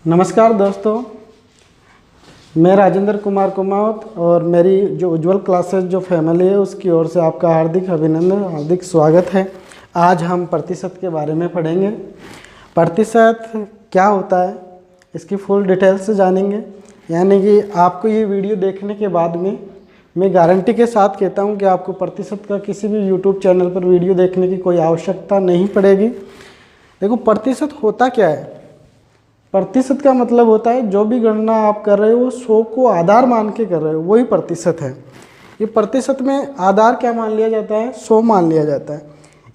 नमस्कार दोस्तों, मैं राजेंद्र कुमार कुमावत और मेरी जो उज्ज्वल क्लासेस जो फैमिली है उसकी ओर से आपका हार्दिक अभिनंदन, हार्दिक स्वागत है। आज हम प्रतिशत के बारे में पढ़ेंगे। प्रतिशत क्या होता है इसकी फुल डिटेल्स से जानेंगे। यानी कि आपको ये वीडियो देखने के बाद में मैं गारंटी के साथ कहता हूँ कि आपको प्रतिशत का किसी भी यूट्यूब चैनल पर वीडियो देखने की कोई आवश्यकता नहीं पड़ेगी। देखो, प्रतिशत होता क्या है। प्रतिशत का मतलब होता है जो भी गणना आप कर रहे हो 100 को आधार मान के कर रहे हो, वही प्रतिशत है। ये प्रतिशत में आधार क्या मान लिया जाता है? 100 मान लिया जाता है।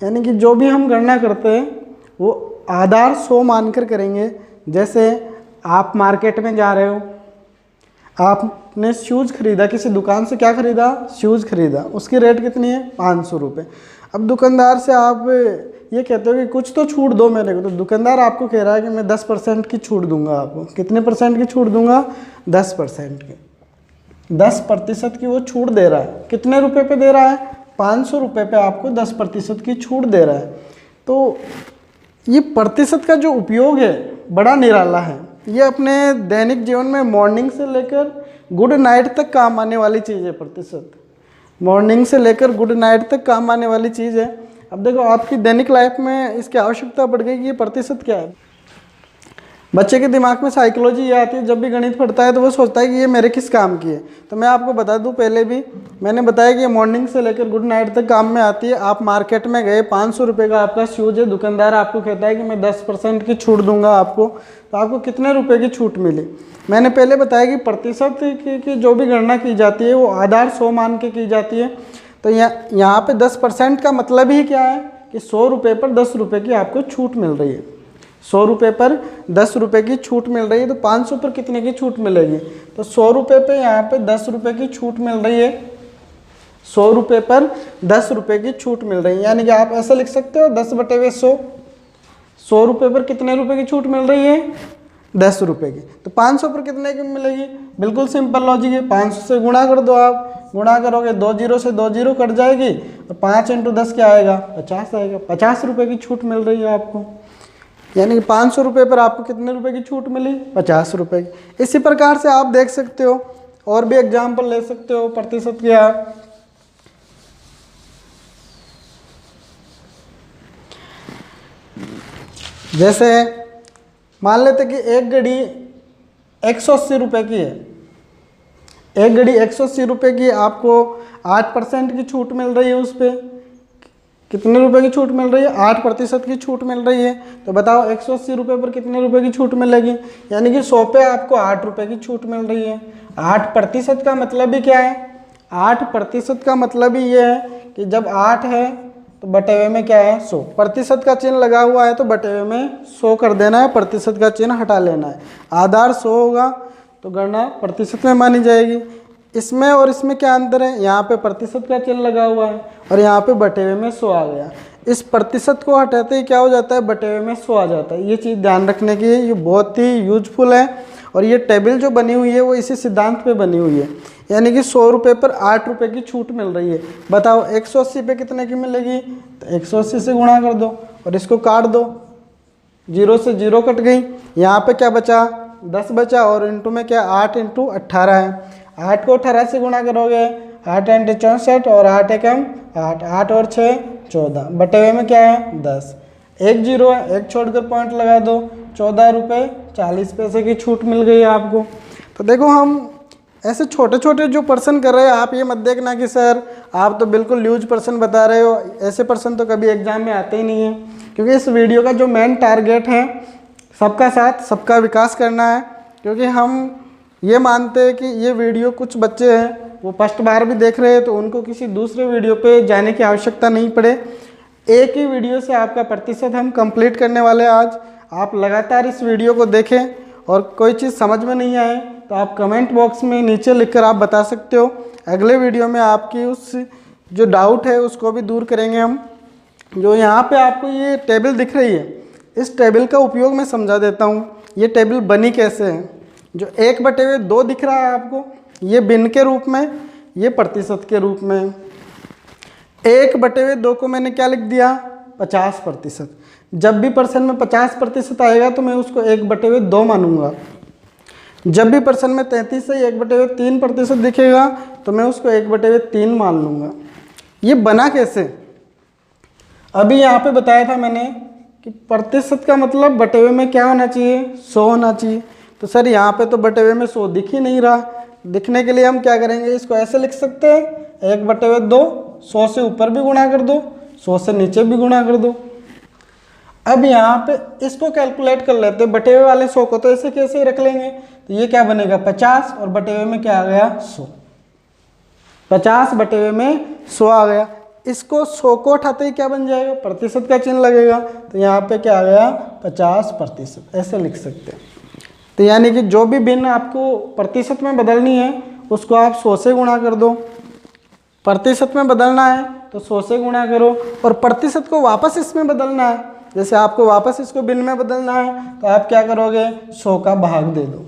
यानी कि जो भी हम गणना करते हैं वो आधार 100 मानकर करेंगे। जैसे आप मार्केट में जा रहे हो, आपने शूज़ खरीदा, किसी दुकान से क्या खरीदा? शूज़ खरीदा। उसकी रेट कितनी है? 500 रुपये। अब दुकानदार से आप ये कहते हो कि कुछ तो छूट दो मेरे को, तो दुकानदार आपको कह रहा है कि मैं 10% की छूट दूंगा आपको। कितने परसेंट की छूट दूंगा? 10% की। 10% की वो छूट दे रहा है। कितने रुपए पे दे रहा है? 500 रुपये पे आपको 10% की छूट दे रहा है। तो ये प्रतिशत का जो उपयोग है बड़ा निराला है। ये अपने दैनिक जीवन में मॉर्निंग से लेकर गुड नाइट तक काम आने वाली चीज़ है। प्रतिशत मॉर्निंग से लेकर गुड नाइट तक काम आने वाली चीज़ है। अब देखो, आपकी दैनिक लाइफ में इसकी आवश्यकता पड़ गई कि ये प्रतिशत क्या है। बच्चे के दिमाग में साइकोलॉजी ये आती है, जब भी गणित पढ़ता है तो वो सोचता है कि ये मेरे किस काम की है। तो मैं आपको बता दूं, पहले भी मैंने बताया कि ये मॉर्निंग से लेकर गुड नाइट तक काम में आती है। आप मार्केट में गए, 500 रुपये का आपका शूज़ है, दुकानदार आपको कहता है कि मैं 10% की छूट दूंगा आपको, तो आपको कितने रुपये की छूट मिली? मैंने पहले बताया कि प्रतिशत की जो भी गणना की जाती है वो आधार 100 मान के की जाती है। तो यहाँ पे 10% का मतलब ही क्या है कि 100 रुपये पर 10 रुपये की आपको छूट मिल रही है। 100 रुपये पर 10 रुपये की छूट मिल रही है। तो 500 पर कितने की छूट मिलेगी? तो 100 रुपये पे यहाँ पे 10 रुपये की छूट मिल रही है। 100 रुपये पर 10 रुपये की छूट मिल रही है। यानी कि आप ऐसा लिख सकते हो 10/100। 100 रुपये पर कितने रुपये की छूट मिल रही है? 10 रुपये की। तो 500 पर कितने की मिलेगी? बिल्कुल सिंपल लॉजिक है। 500 से गुणा कर दो। आप गुणा करोगे 2 जीरो से 2 जीरो कट जाएगी, तो 5 × 10 क्या आएगा? 50 आएगा। 50 रुपये की छूट मिल रही है आपको। यानी कि 500 रुपये पर आपको कितने रुपए की छूट मिली? 50 रुपये की। इसी प्रकार से आप देख सकते हो, और भी एग्जाम्पल ले सकते हो प्रतिशत के आप। जैसे मान लेते कि एक घड़ी 180 रुपये की है। एक घड़ी 180 रुपये की, आपको 8% की छूट मिल रही है। उस पर कितने रुपए की छूट मिल रही है? 8% की छूट मिल रही है। तो बताओ 180 रुपये पर कितने रुपए की छूट मिलेगी? यानी कि 100 पे आपको 8 रुपये की छूट मिल रही है। 8% का मतलब ही क्या है? 8% का मतलब ही ये है कि जब 8 है तो बटे हुए में क्या है? 100। प्रतिशत का चिन्ह लगा हुआ है तो बटे हुए में 100 कर देना है, प्रतिशत का चिन्ह हटा लेना है। आधार 100 होगा तो गणना प्रतिशत में मानी जाएगी। इसमें और इसमें क्या अंतर है? यहाँ पे प्रतिशत का चिन्ह लगा हुआ है और यहाँ पे बटे हुए में 100 आ गया। इस प्रतिशत को हटाते ही क्या हो जाता है? बटे हुए में 100 आ जाता है। ये चीज़ ध्यान रखने की है, ये बहुत ही यूजफुल है। और ये टेबल जो बनी हुई है वो इसी सिद्धांत पे बनी हुई है। यानी कि 100 रुपये पर 8 रुपये की छूट मिल रही है। बताओ 180 पे कितने की मिलेगी? तो 180 से गुणा कर दो और इसको काट दो। 0 से 0 कट गई। यहाँ पे क्या बचा? 10 बचा, और इंटू में क्या? 8 × 18 है। 8 को 18 से गुणा करोगे, 8 × 64 और 8 एकम 8, 8 और 6 14। बटे हुए में क्या है? 10। एक जीरो है, एक छोड़कर पॉइंट लगा दो। 14 रुपये 40 पैसे की छूट मिल गई है आपको। तो देखो, हम ऐसे छोटे छोटे जो पर्सन कर रहे हैं, आप ये मत देखना कि सर आप तो बिल्कुल ल्यूज पर्सन बता रहे हो। ऐसे पर्सन तो कभी एग्जाम में आते ही नहीं है, क्योंकि इस वीडियो का जो मेन टारगेट है सबका साथ सबका विकास करना है। क्योंकि हम ये मानते हैं कि ये वीडियो कुछ बच्चे हैं वो फर्स्ट बार भी देख रहे हैं, तो उनको किसी दूसरे वीडियो पे जाने की आवश्यकता नहीं पड़े। एक ही वीडियो से आपका प्रतिशत हम कंप्लीट करने वाले हैं आज। आप लगातार इस वीडियो को देखें, और कोई चीज़ समझ में नहीं आए तो आप कमेंट बॉक्स में नीचे लिखकर आप बता सकते हो। अगले वीडियो में आपकी उस जो डाउट है उसको भी दूर करेंगे हम। जो यहाँ पे आपको ये टेबल दिख रही है, इस टेबल का उपयोग मैं समझा देता हूँ। ये टेबल बनी कैसे है? जो 1/2 दिख रहा है आपको, ये बिन के रूप में, ये प्रतिशत के रूप में। 1/2 को मैंने क्या लिख दिया, 50%। जब भी पर्सन में 50% आएगा तो मैं उसको 1/2 मानूंगा। जब भी पर्सन में 33 से 1/3% दिखेगा तो मैं उसको 1/3 मान लूँगा। ये बना कैसे, अभी यहाँ पे बताया था मैंने कि प्रतिशत का मतलब बटेवे में क्या होना चाहिए, 100 होना चाहिए। तो सर यहाँ पे तो बटेवे में 100 दिख ही नहीं रहा। दिखने के लिए हम क्या करेंगे, इसको ऐसे लिख सकते हैं 1/2, 100 से ऊपर भी गुणा कर दो, 100 से नीचे भी गुणा कर दो। अब यहाँ पे इसको कैलकुलेट कर लेते हैं, बटेवे वाले 100 को तो ऐसे कैसे ही रख लेंगे। तो ये क्या बनेगा 50 और बटेवे में क्या आ गया 100, 50 बटेवे में 100 आ गया। इसको 100 को उठाते ही क्या बन जाएगा, प्रतिशत का चिन्ह लगेगा। तो यहाँ पे क्या आ गया 50%, ऐसे लिख सकते हैं। तो यानी कि जो भी भिन्न आपको प्रतिशत में बदलनी है उसको आप 100 से गुणा कर दो। प्रतिशत में बदलना है तो 100 से गुणा करो, और प्रतिशत को वापस इसमें बदलना है, जैसे आपको वापस इसको भिन्न में बदलना है तो आप क्या करोगे 100 का भाग दे दो।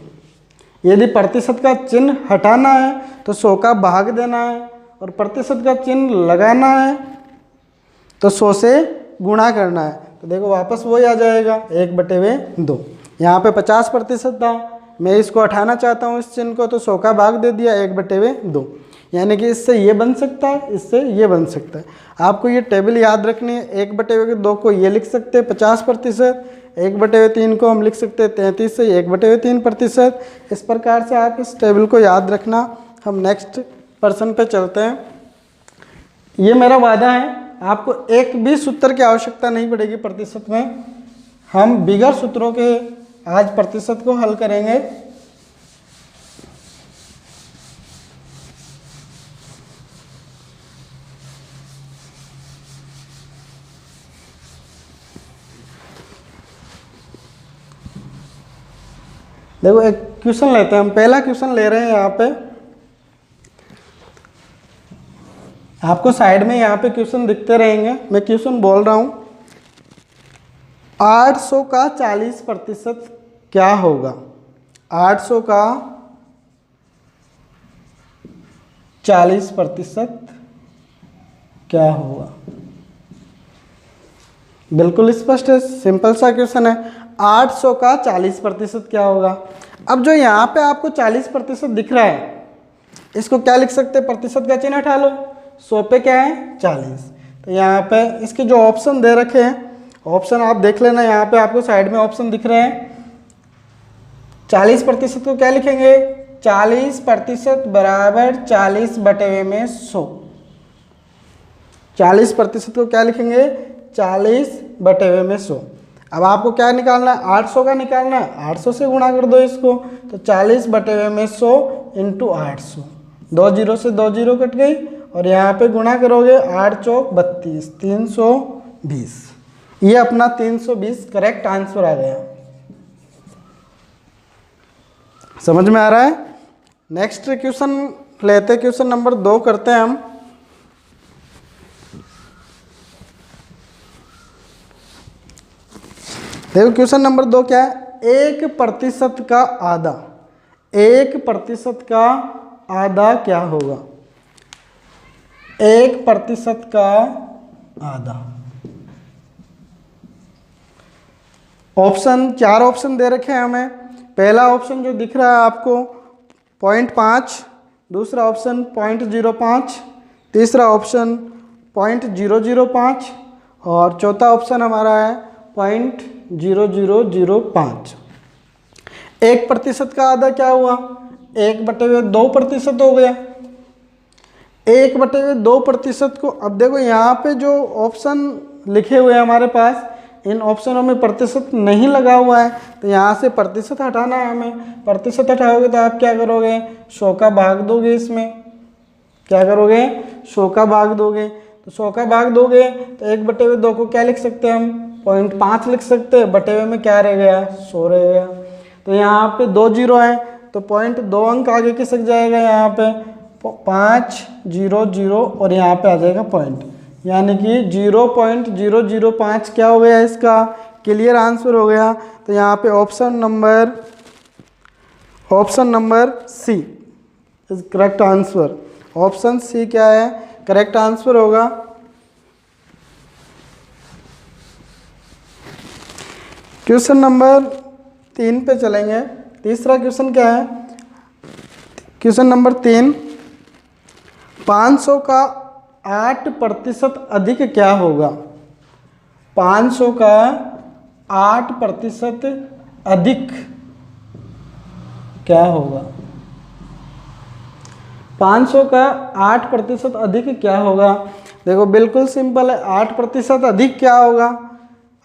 यदि प्रतिशत का चिन्ह हटाना है तो 100 का भाग देना है, और प्रतिशत का चिन्ह लगाना है तो 100 से गुणा करना है। तो देखो वापस वही आ जाएगा 1/2। यहाँ पे 50% था, मैं इसको हटाना चाहता हूँ इस चिन्ह को, तो 100 का भाग दे दिया 1/2। यानी कि इससे ये बन सकता है, इससे ये बन सकता है। आपको ये टेबल याद रखनी है। 1/2 को ये लिख सकते हैं 50%, 1/3 को हम लिख सकते हैं 33 से 1/3%। इस प्रकार से आप इस टेबल को याद रखना। हम नेक्स्ट पर्सन पे चलते हैं। ये मेरा वादा है, आपको एक भी सूत्र की आवश्यकता नहीं पड़ेगी प्रतिशत में। हम बिगर सूत्रों के आज प्रतिशत को हल करेंगे। देखो एक क्वेश्चन लेते हैं हम, पहला क्वेश्चन ले रहे हैं यहाँ पे। आपको साइड में यहाँ पे क्वेश्चन दिखते रहेंगे, मैं क्वेश्चन बोल रहा हूँ। 800 का 40% क्या होगा, 800 का 40% क्या होगा। बिल्कुल स्पष्ट है, सिंपल सा क्वेश्चन है। 800 का 40% क्या होगा। अब जो यहाँ पे आपको 40% दिख रहा है, इसको क्या लिख सकते हैं, प्रतिशत का चिन्ह हटा लो। 100 पे क्या है 40। तो यहाँ पे इसके जो ऑप्शन दे रखे हैं, ऑप्शन आप देख लेना, यहाँ पे आपको साइड में ऑप्शन दिख रहे हैं। 40% को क्या लिखेंगे, 40% बराबर 40/100। 40% को क्या लिखेंगे, 40/100। अब आपको क्या निकालना है, 800 का निकालना है, 800 से गुणा कर दो इसको। तो 40/100 इंटू 800, 2 जीरो से 2 जीरो कट गई, और यहाँ पे गुणा करोगे 8 चौक 32, 320। ये अपना 320 करेक्ट आंसर आ गया। समझ में आ रहा है। नेक्स्ट क्वेश्चन लेते, क्वेश्चन नंबर 2 करते हैं हम। देखो क्वेश्चन नंबर 2 क्या है, 1% का आधा। 1% का आधा क्या होगा, 1% का आधा। ऑप्शन 4 ऑप्शन दे रखे हैं हमें। पहला ऑप्शन जो दिख रहा है आपको 0.5, दूसरा ऑप्शन 0.05, तीसरा ऑप्शन 0.005, और चौथा ऑप्शन हमारा है 0.0005। 1% का आधा क्या हुआ, 1/2% हो गया। 1/2% को, अब देखो यहाँ पे जो ऑप्शन लिखे हुए हैं हमारे पास, इन ऑप्शनों में प्रतिशत नहीं लगा हुआ है, तो यहाँ से प्रतिशत हटाना है हमें। प्रतिशत हटाओगे तो आप क्या करोगे, 100 का भाग दोगे। इसमें क्या करोगे, 100 का भाग दोगे। तो 100 का भाग दोगे तो 1/2 को क्या लिख सकते हैं हम, 0.5 लिख सकते हैं। बटेवे में क्या रह गया, 100 रह गया। तो यहाँ पे 2 जीरो है तो 0.2 अंक आगे खिसक जाएगा, यहाँ पे 500 और यहाँ पे आ जाएगा पॉइंट, यानी कि 0.005 क्या हो गया, इसका क्लियर आंसर हो गया। तो यहाँ पे option number C is correct answer. Option C क्या है, करेक्ट आंसर होगा। क्वेश्चन नंबर 3 पे चलेंगे। तीसरा क्वेश्चन क्या है? क्वेश्चन नंबर 3, 500 का 8% अधिक क्या होगा? 500 का 8% अधिक क्या होगा? 500 का 8% अधिक क्या होगा? देखो बिल्कुल सिंपल है, 8% अधिक क्या होगा?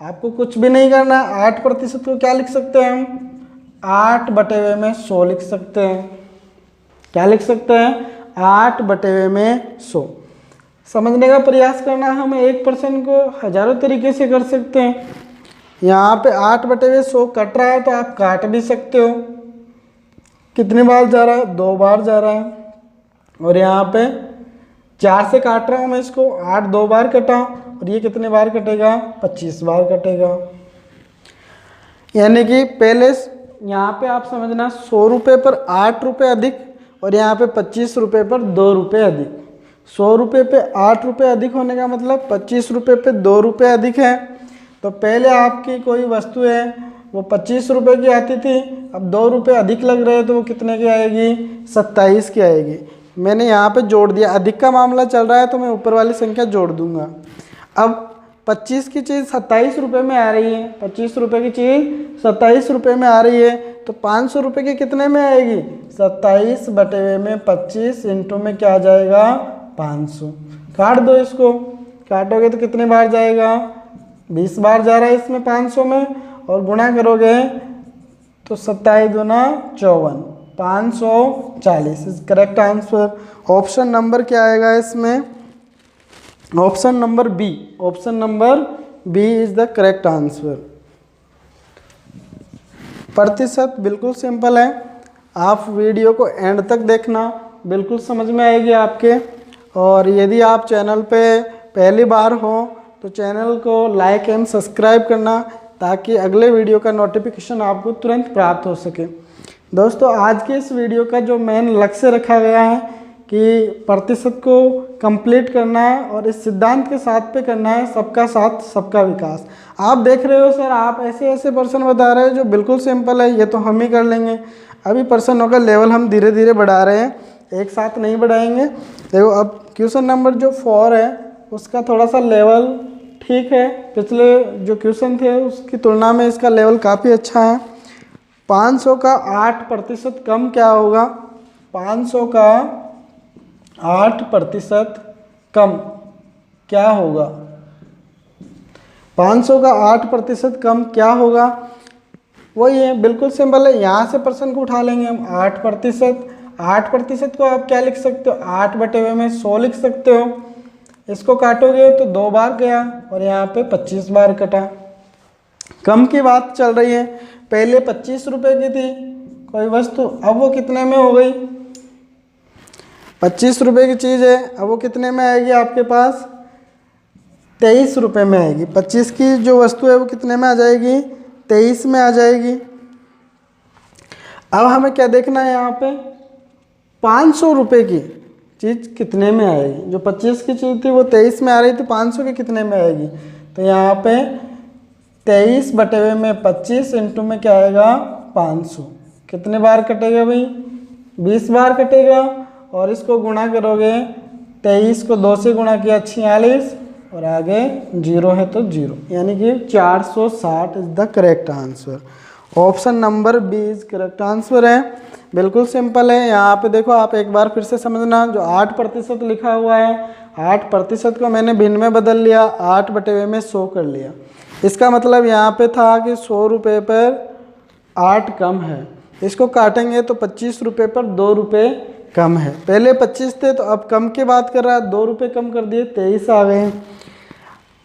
आपको कुछ भी नहीं करना है। 8% को क्या लिख सकते हैं हम? 8/100 लिख सकते हैं। क्या लिख सकते हैं? 8/100। समझने का प्रयास करना है हमें। 1% को हजारों तरीके से कर सकते हैं। यहाँ पे 8/100 कट रहा है तो आप काट भी सकते हो। कितनी बार जा रहा है? 2 बार जा रहा है। और यहाँ पे 4 से काट रहा हूँ मैं इसको, 8 2 बार कटा, और ये कितने बार कटेगा? 25 बार कटेगा। यानी कि पहले यहाँ पे आप समझना 100 रुपये पर 8 रुपये अधिक, और यहाँ पे 25 रुपये पर 2 रुपये अधिक। 100 रुपये पे 8 रुपये अधिक होने का मतलब 25 रुपये पे 2 रुपये अधिक है। तो पहले आपकी कोई वस्तु है वो 25 रुपये की आती थी, अब 2 रुपये अधिक लग रहे हैं तो वो कितने की आएगी? 27 की आएगी। मैंने यहाँ पे जोड़ दिया, अधिक का मामला चल रहा है तो मैं ऊपर वाली संख्या जोड़ दूंगा। अब 25 की चीज़ 27 रुपये में आ रही है, 25 रुपये की चीज़ 27 रुपये में आ रही है, तो 500 रुपये की कितने में आएगी? 27/25 इंटू में क्या आ जाएगा? 500। काट दो इसको, काटोगे तो कितने बार जाएगा? 20 बार जा रहा है इसमें 500 में, और गुणा करोगे तो 27 दूना 54, 540 is correct answer. Option number क्या आएगा इसमें? Option number B. Option number B is the correct answer. प्रतिशत बिल्कुल सिंपल है, आप वीडियो को एंड तक देखना, बिल्कुल समझ में आएगी आपके। और यदि आप चैनल पे पहली बार हो तो चैनल को लाइक एंड सब्सक्राइब करना, ताकि अगले वीडियो का नोटिफिकेशन आपको तुरंत प्राप्त हो सके। दोस्तों आज के इस वीडियो का जो मेन लक्ष्य रखा गया है कि प्रतिशत को कंप्लीट करना है, और इस सिद्धांत के साथ पे करना है, सबका साथ सबका विकास। आप देख रहे हो सर आप ऐसे ऐसे पर्सन बता रहे हैं जो बिल्कुल सिंपल है, ये तो हम ही कर लेंगे। अभी पर्सनों का लेवल हम धीरे धीरे बढ़ा रहे हैं, एक साथ नहीं बढ़ाएंगे। देखो अब क्वेश्चन नंबर जो 4 है उसका थोड़ा सा लेवल ठीक है, पिछले जो क्वेश्चन थे उसकी तुलना में इसका लेवल काफ़ी अच्छा है। 500 का 8% कम क्या होगा? 500 का 8% कम क्या होगा? 500 का 8% कम क्या होगा? वही है, बिल्कुल सिंपल है। यहाँ से पर्सन को उठा लेंगे हम 8%। 8% को आप क्या लिख सकते हो? 8/100 लिख सकते हो। इसको काटोगे तो 2 बार गया, और यहाँ पे 25 बार कटा। कम की बात चल रही है, पहले 25 रुपये की थी कोई वस्तु, अब वो कितने में हो गई? 25 रुपये की चीज़ है, अब वो कितने में आएगी आपके पास? 23 रुपये में आएगी। 25 की जो वस्तु है वो कितने में आ जाएगी? 23 में आ जाएगी। अब हमें क्या देखना है यहाँ पे? 500 रुपये की चीज़ कितने में आएगी? जो 25 की चीज़ थी वो 23 में आ रही थी, 500 की कितने में आएगी? तो यहाँ पे 23/25 इंटू में क्या आएगा? 500। कितने बार कटेगा भाई? 20 बार कटेगा। और इसको गुणा करोगे, 23 को 2 से गुणा किया 46, और आगे 0 है तो 0, यानी कि 460 is the correct answer. Option number B is correct answer है। बिल्कुल सिंपल है। यहाँ पे देखो आप एक बार फिर से समझना, जो 8% लिखा हुआ है, 8% को मैंने भिन्न में बदल लिया, 8/100 कर लिया। इसका मतलब यहाँ पे था कि 100 रुपये पर 8 कम है। इसको काटेंगे तो 25 रुपये पर 2 रुपये कम है। पहले 25 थे तो अब कम की बात कर रहा है, 2 रुपये कम कर दिए, 23 आ गए।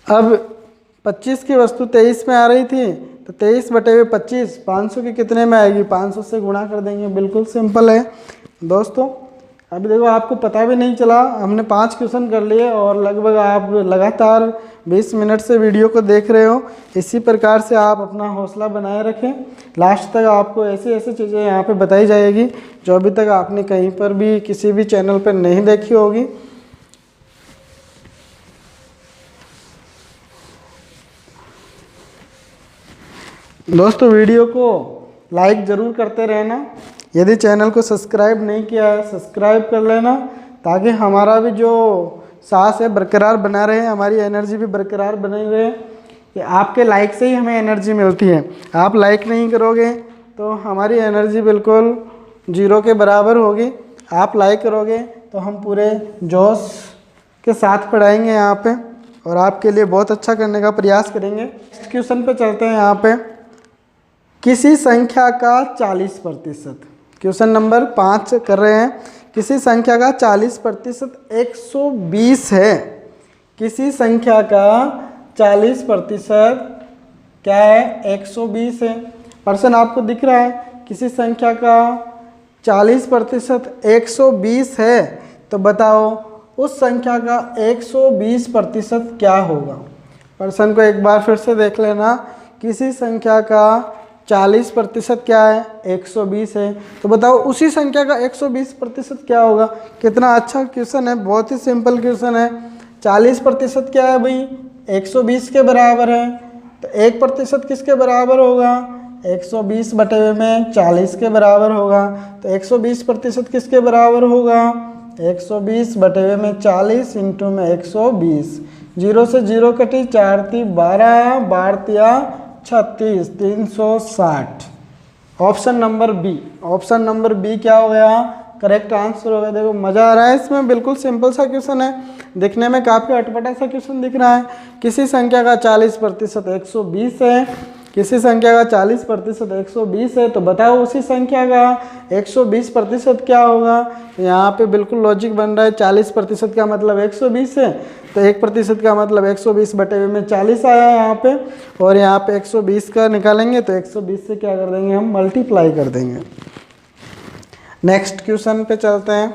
अब 25 की वस्तु 23 में आ रही थी, तो 23/25 500 की कितने में आएगी? 500 से गुणा कर देंगे। बिल्कुल सिंपल है दोस्तों। अभी देखो आपको पता भी नहीं चला, हमने 5 क्वेश्चन कर लिए, और लगभग आप लगातार 20 मिनट से वीडियो को देख रहे हो। इसी प्रकार से आप अपना हौसला बनाए रखें, लास्ट तक आपको ऐसी ऐसी चीज़ें यहाँ पे बताई जाएगी जो अभी तक आपने कहीं पर भी किसी भी चैनल पर नहीं देखी होगी। दोस्तों वीडियो को लाइक ज़रूर करते रहना। यदि चैनल को सब्सक्राइब नहीं किया है सब्सक्राइब कर लेना, ताकि हमारा भी जो सांस है बरकरार बना रहे, हमारी एनर्जी भी बरकरार बनी रहे। कि आपके लाइक से ही हमें एनर्जी मिलती है। आप लाइक नहीं करोगे तो हमारी एनर्जी बिल्कुल जीरो के बराबर होगी। आप लाइक करोगे तो हम पूरे जोश के साथ पढ़ाएंगे यहाँ पे, और आपके लिए बहुत अच्छा करने का प्रयास करेंगे। नेक्स्ट क्वेश्चन पे चलते हैं। यहाँ पे किसी संख्या का 40%, क्वेश्चन नंबर 5 कर रहे हैं। किसी संख्या का 40% 120 है। किसी संख्या का 40% क्या है? 120 है। पर्सन आपको दिख रहा है। किसी संख्या का 40% 120 है, तो बताओ उस संख्या का 120% क्या होगा? पर्सन को एक बार फिर से देख लेना। किसी संख्या का 40% क्या है? 120 है। तो बताओ उसी संख्या का 120% क्या होगा? कितना अच्छा क्वेश्चन है, बहुत ही सिंपल क्वेश्चन है। 40% क्या है भाई? 120 के बराबर है। तो 1% किसके बराबर होगा? 120 बटे में 40 के बराबर होगा। तो 120% किसके बराबर होगा? 120 बटे में 40 इंटू में 120। 0 से 0 कटी, 4 × 12, 12 × 36, 360। Option number B. Option number B क्या हो गया? करेक्ट आंसर हो गया। देखो मज़ा आ रहा है इसमें, बिल्कुल सिंपल सा क्वेश्चन है, दिखने में काफ़ी अटपटा सा क्वेश्चन दिख रहा है। किसी संख्या का 40% 120 है। किसी संख्या का 40% 120 है, तो बताओ उसी संख्या का 120% क्या होगा? तो यहाँ पे बिल्कुल लॉजिक बन रहा है। 40% का मतलब 120 है, तो 1% का मतलब 120 बटे में 40 आया है यहाँ पे, और यहाँ पे 120 का निकालेंगे तो 120 से क्या कर देंगे हम? मल्टीप्लाई कर देंगे। नेक्स्ट क्वेश्चन पे चलते हैं।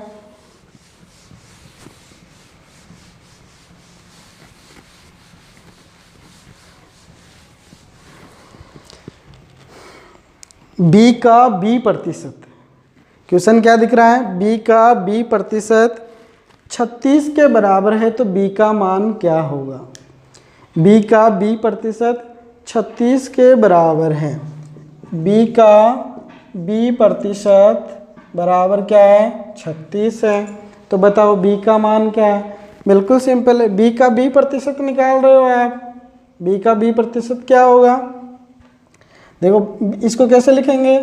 बी का B%। क्वेश्चन क्या दिख रहा है? बी का B% 36 के बराबर है, तो बी का मान क्या होगा? बी का B% 36 के बराबर है। बी का B% बराबर क्या है? 36 है। तो बताओ बी का मान क्या है? बिल्कुल सिंपल है। बी का B% निकाल रहे हो आप। बी का B% क्या होगा? देखो इसको कैसे लिखेंगे?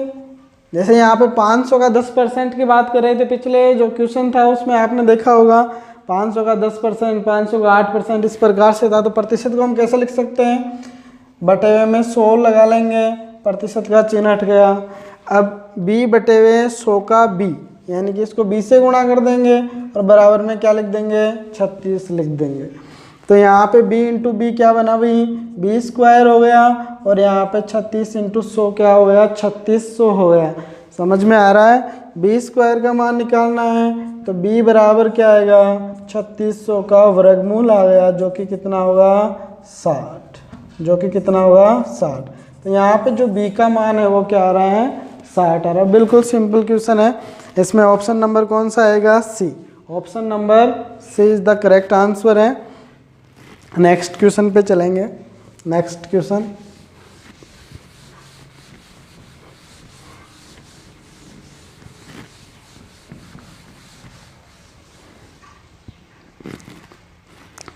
जैसे यहाँ पे 500 का 10% की बात कर रहे थे, पिछले जो क्वेश्चन था उसमें आपने देखा होगा 500 का 10%, 500 का 8%, इस प्रकार से था। तो प्रतिशत को हम कैसे लिख सकते हैं? बटे में 100 लगा लेंगे, प्रतिशत का चिन्ह हट गया। अब b बटे 100 का b, यानी कि इसको b से गुणा कर देंगे और बराबर में क्या लिख देंगे? 36 लिख देंगे। तो यहाँ पे b इंटू बी क्या बना भाई? B² हो गया, और यहाँ पे 36 इंटू 100 क्या हो गया? 3600 हो गया। समझ में आ रहा है? B² का मान निकालना है, तो b बराबर क्या आएगा? 3600 का वर्गमूल आ गया, जो कि कितना होगा? 60। जो कि कितना होगा? 60। तो यहाँ पे जो b का मान है वो क्या आ रहा है? 60 आ रहा है। बिल्कुल सिंपल क्वेश्चन है। इसमें ऑप्शन नंबर कौन सा आएगा? C. Option number C is the correct answer है। नेक्स्ट क्वेश्चन पे चलेंगे। नेक्स्ट क्वेश्चन,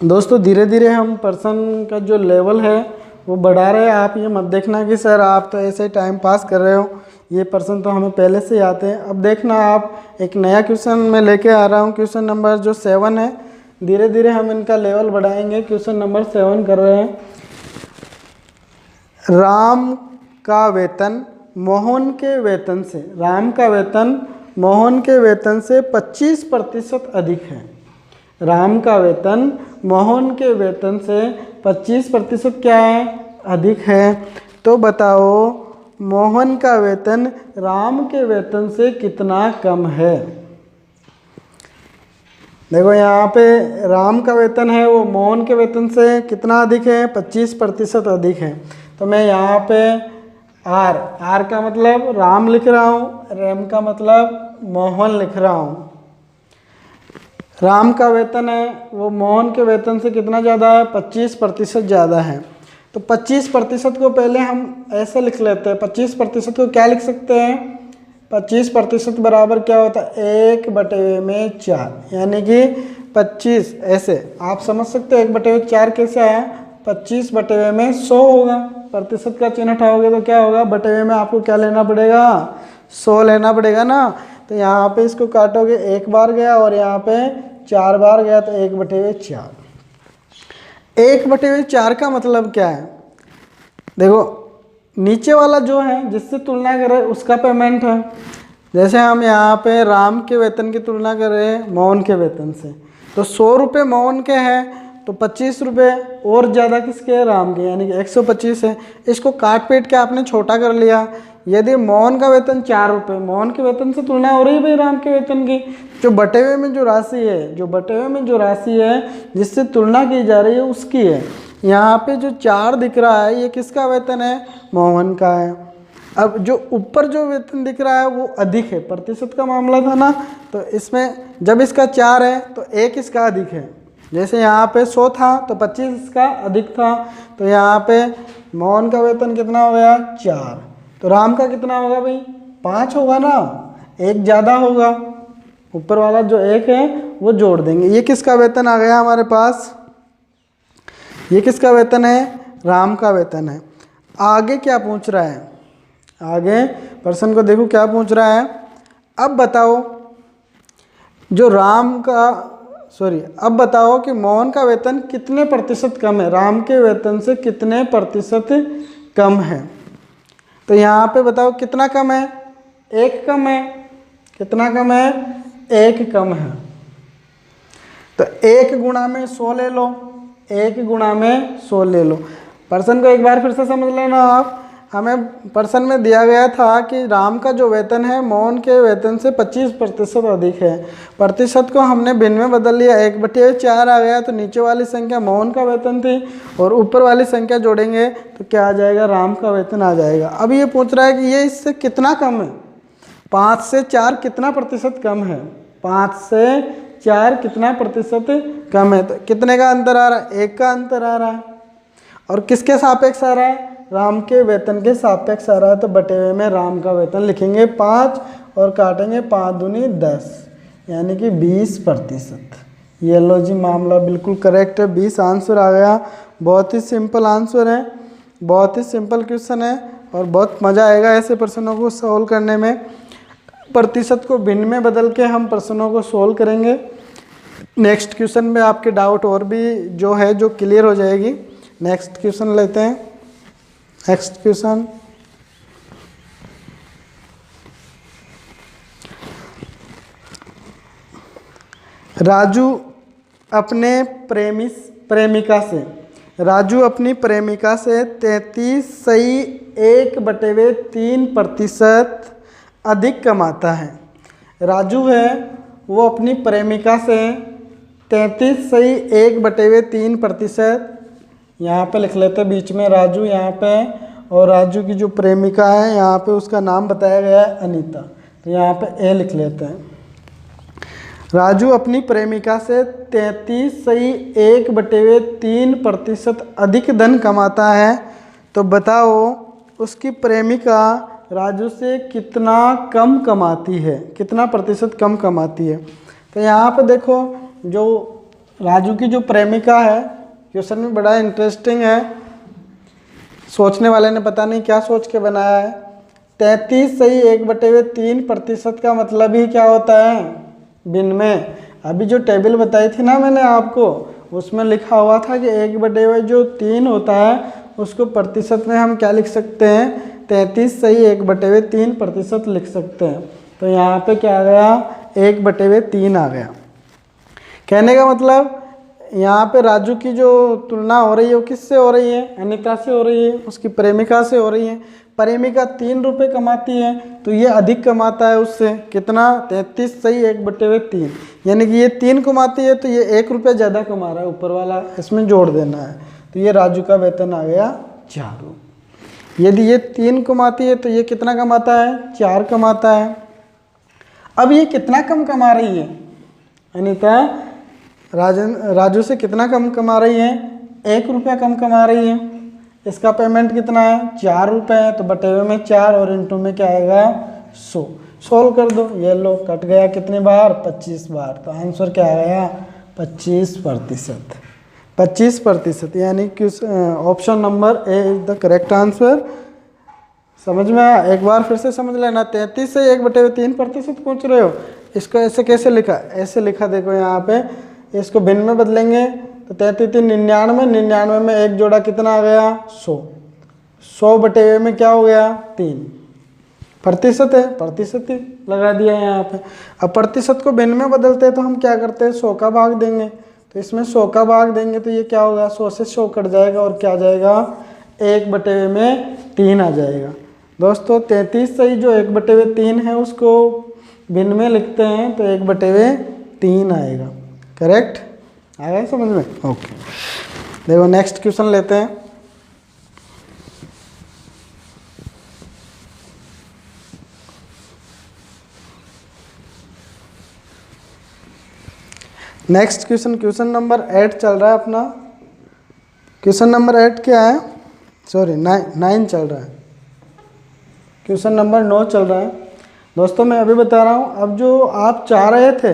दोस्तों धीरे धीरे हम पर्सन का जो लेवल है वो बढ़ा रहे हैं। आप ये मत देखना कि सर आप तो ऐसे टाइम पास कर रहे हो, ये पर्सन तो हमें पहले से ही आते हैं। अब देखना आप एक नया क्वेश्चन मैं लेके आ रहा हूँ, क्वेश्चन नंबर जो 7 है। धीरे धीरे हम इनका लेवल बढ़ाएंगे। क्वेश्चन नंबर 7 कर रहे हैं। राम का वेतन मोहन के वेतन से, राम का वेतन मोहन के वेतन से 25% अधिक है। राम का वेतन मोहन के वेतन से 25% क्या है? अधिक है। तो बताओ मोहन का वेतन राम के वेतन से कितना कम है? देखो यहाँ पे राम का वेतन है वो मोहन के वेतन से कितना अधिक है? 25% अधिक है। तो मैं यहाँ पे आर का मतलब राम लिख रहा हूँ, रेम का मतलब मोहन लिख रहा हूँ। राम का वेतन है वो मोहन के वेतन से कितना ज़्यादा है? 25% ज़्यादा है। तो 25% को पहले हम ऐसे लिख लेते हैं। 25% को क्या लिख सकते हैं? 25% बराबर क्या होता है? 1/4, यानी कि 25 ऐसे आप समझ सकते हो। 1/4 कैसे आया? 25/100 होगा। प्रतिशत का चिन्ह उठाओगे तो क्या होगा? बटे में आपको क्या लेना पड़ेगा? 100 लेना पड़ेगा ना। तो यहाँ पे इसको काटोगे, 1 बार गया और यहाँ पे 4 बार गया, तो 1/4। 1/4 का मतलब क्या है? देखो नीचे वाला जो है जिससे तुलना करें उसका पेमेंट है। जैसे हम यहाँ पे राम के वेतन की तुलना करें मोहन के वेतन से, तो 100 रुपये मोहन के हैं, तो 25 रुपये और ज़्यादा किसके हैं? राम के, यानी कि 125 है। इसको काट पीट के आपने छोटा कर लिया। यदि मोहन का वेतन 4 रुपये, मोहन के वेतन से तुलना हो रही है भाई राम के वेतन की, जो बटे हुए में जो राशि है, जो बटे हुए में जो राशि है जिससे तुलना की जा रही है उसकी है। यहाँ पे जो 4 दिख रहा है ये किसका वेतन है? मोहन का है। अब जो ऊपर जो वेतन दिख रहा है वो अधिक है, प्रतिशत का मामला था ना, तो इसमें जब इसका 4 है तो 1 इसका अधिक है। जैसे यहाँ पे 100 था तो 25 इसका अधिक था, तो यहाँ पे मोहन का वेतन कितना हो गया? 4। तो राम का कितना होगा भाई? 5 होगा ना, 1 ज़्यादा होगा। ऊपर वाला जो 1 है वो जोड़ देंगे। ये किसका वेतन आ गया हमारे पास? ये किसका वेतन है? राम का वेतन है। आगे क्या पूछ रहा है? आगे प्रश्न को देखो क्या पूछ रहा है। अब बताओ जो राम का अब बताओ कि मोहन का वेतन कितने प्रतिशत कम है? राम के वेतन से कितने प्रतिशत कम है? तो यहाँ पे बताओ कितना कम है? 1 कम है। कितना कम है? 1 कम है। तो 1 गुणा में 100 ले लो, 1 गुणा में 100 ले लो। प्रश्न को एक बार फिर से समझ लेना आप। हमें प्रश्न में दिया गया था कि राम का जो वेतन है मोहन के वेतन से 25% अधिक है। प्रतिशत को हमने भिन्न में बदल लिया, 1/4 आ गया, तो नीचे वाली संख्या मोहन का वेतन थी और ऊपर वाली संख्या जोड़ेंगे तो क्या आ जाएगा? राम का वेतन आ जाएगा। अब ये पूछ रहा है कि ये इससे कितना कम है? 5 से 4 कितना प्रतिशत कम है? 5 से 4 कितना प्रतिशत कम है? तो कितने का अंतर आ रहा है? 1 का अंतर आ रहा है। और किसके सापेक्ष आ रहा है? राम के वेतन के सापेक्ष आ रहा है। तो बटे हुए में राम का वेतन लिखेंगे 5 और काटेंगे 5 दूनी 10, यानी कि 20%। ये लो जी, मामला बिल्कुल करेक्ट है, 20 आंसर आ गया। बहुत ही सिंपल आंसर है, बहुत ही सिंपल क्वेश्चन है और बहुत मज़ा आएगा ऐसे प्रश्नों को सॉल्व करने में। प्रतिशत को भिन्न में बदल के हम प्रश्नों को सॉल्व करेंगे। नेक्स्ट क्वेश्चन में आपके डाउट और भी जो है जो क्लियर हो जाएगी। नेक्स्ट क्वेश्चन लेते हैं। नेक्स्ट क्वेश्चन, राजू अपने राजू अपनी प्रेमिका से 33.1/3% अधिक कमाता है। राजू है वो अपनी प्रेमिका से 33.1/3%, यहाँ पे लिख लेते हैं बीच में राजू यहाँ पे, और राजू की जो प्रेमिका है यहाँ पे उसका नाम बताया गया है अनीता, तो यहाँ पे ए लिख लेते हैं। राजू अपनी प्रेमिका से 33.1/3% अधिक धन कमाता है, तो बताओ उसकी प्रेमिका राजू से कितना कम कमाती है, कितना प्रतिशत कम कमाती है। तो यहाँ पे देखो जो राजू की जो प्रेमिका है, क्वेश्चन में बड़ा इंटरेस्टिंग है, सोचने वाले ने पता नहीं क्या सोच के बनाया है। 33.1/3% का मतलब ही क्या होता है? भिन्न में। अभी जो टेबल बताई थी ना मैंने आपको, उसमें लिखा हुआ था कि 1/3 होता है उसको प्रतिशत में हम क्या लिख सकते हैं? 33.1/3% लिख सकते हैं। तो यहाँ पे क्या आ गया? 1/3 आ गया। कहने का मतलब यहाँ पे राजू की जो तुलना हो रही है वो किससे हो रही है? अनीता से हो रही है, उसकी प्रेमिका से हो रही है। प्रेमिका 3 रुपये कमाती है तो ये अधिक कमाता है उससे, कितना? 33.1/3, यानी कि ये 3 कमाती है तो ये 1 रुपये ज़्यादा कमा रहा है, ऊपर वाला इसमें जोड़ देना है। तो ये राजू का वेतन आ गया 4। यदि ये 3 कमाती है तो ये कितना कमाता है? 4 कमाता है। अब ये कितना कम कमा रही है अनीता? राजू से कितना कम कमा रही है? 1 रुपया कम कमा रही है। इसका पेमेंट कितना है 4 रुपये है, तो बटे हुए में 4 और इंटू में क्या आएगा 100। सोल्व कर दो, ये लो कट गया कितनी बार 25 बार, तो आंसर क्या आया 25%। 25% यानी कि option number A is the correct answer. समझ में आया? एक बार फिर से समझ लेना, 33 से 1/3% पूछ रहे हो, इसको ऐसे कैसे लिखा, ऐसे लिखा देखो यहाँ पे, इसको भिन्न में बदलेंगे तो 33 99, 99 में एक जोड़ा कितना आ गया 100, 100 बटे हुए में क्या हो गया 3 प्रतिशत है, प्रतिशत ही लगा दिया यहाँ पे। अब प्रतिशत को भिन्न में बदलते हैं तो हम क्या करते हैं 100 का भाग देंगे, तो इसमें 100 का भाग देंगे तो ये क्या होगा 100 से 100 कट जाएगा और क्या आ जाएगा 1/3 आ जाएगा। दोस्तों 33 से ही जो 1/3 है उसको भिन्न में लिखते हैं तो 1/3 आएगा। करेक्ट आ गया समझ में? ओके, देखो नेक्स्ट क्वेश्चन लेते हैं। नेक्स्ट क्वेश्चन नंबर 8 चल रहा है अपना। क्वेश्चन नंबर 8 क्या है, सॉरी 9 चल रहा है, क्वेश्चन नंबर 9 चल रहा है। दोस्तों मैं अभी बता रहा हूँ, अब जो आप चाह रहे थे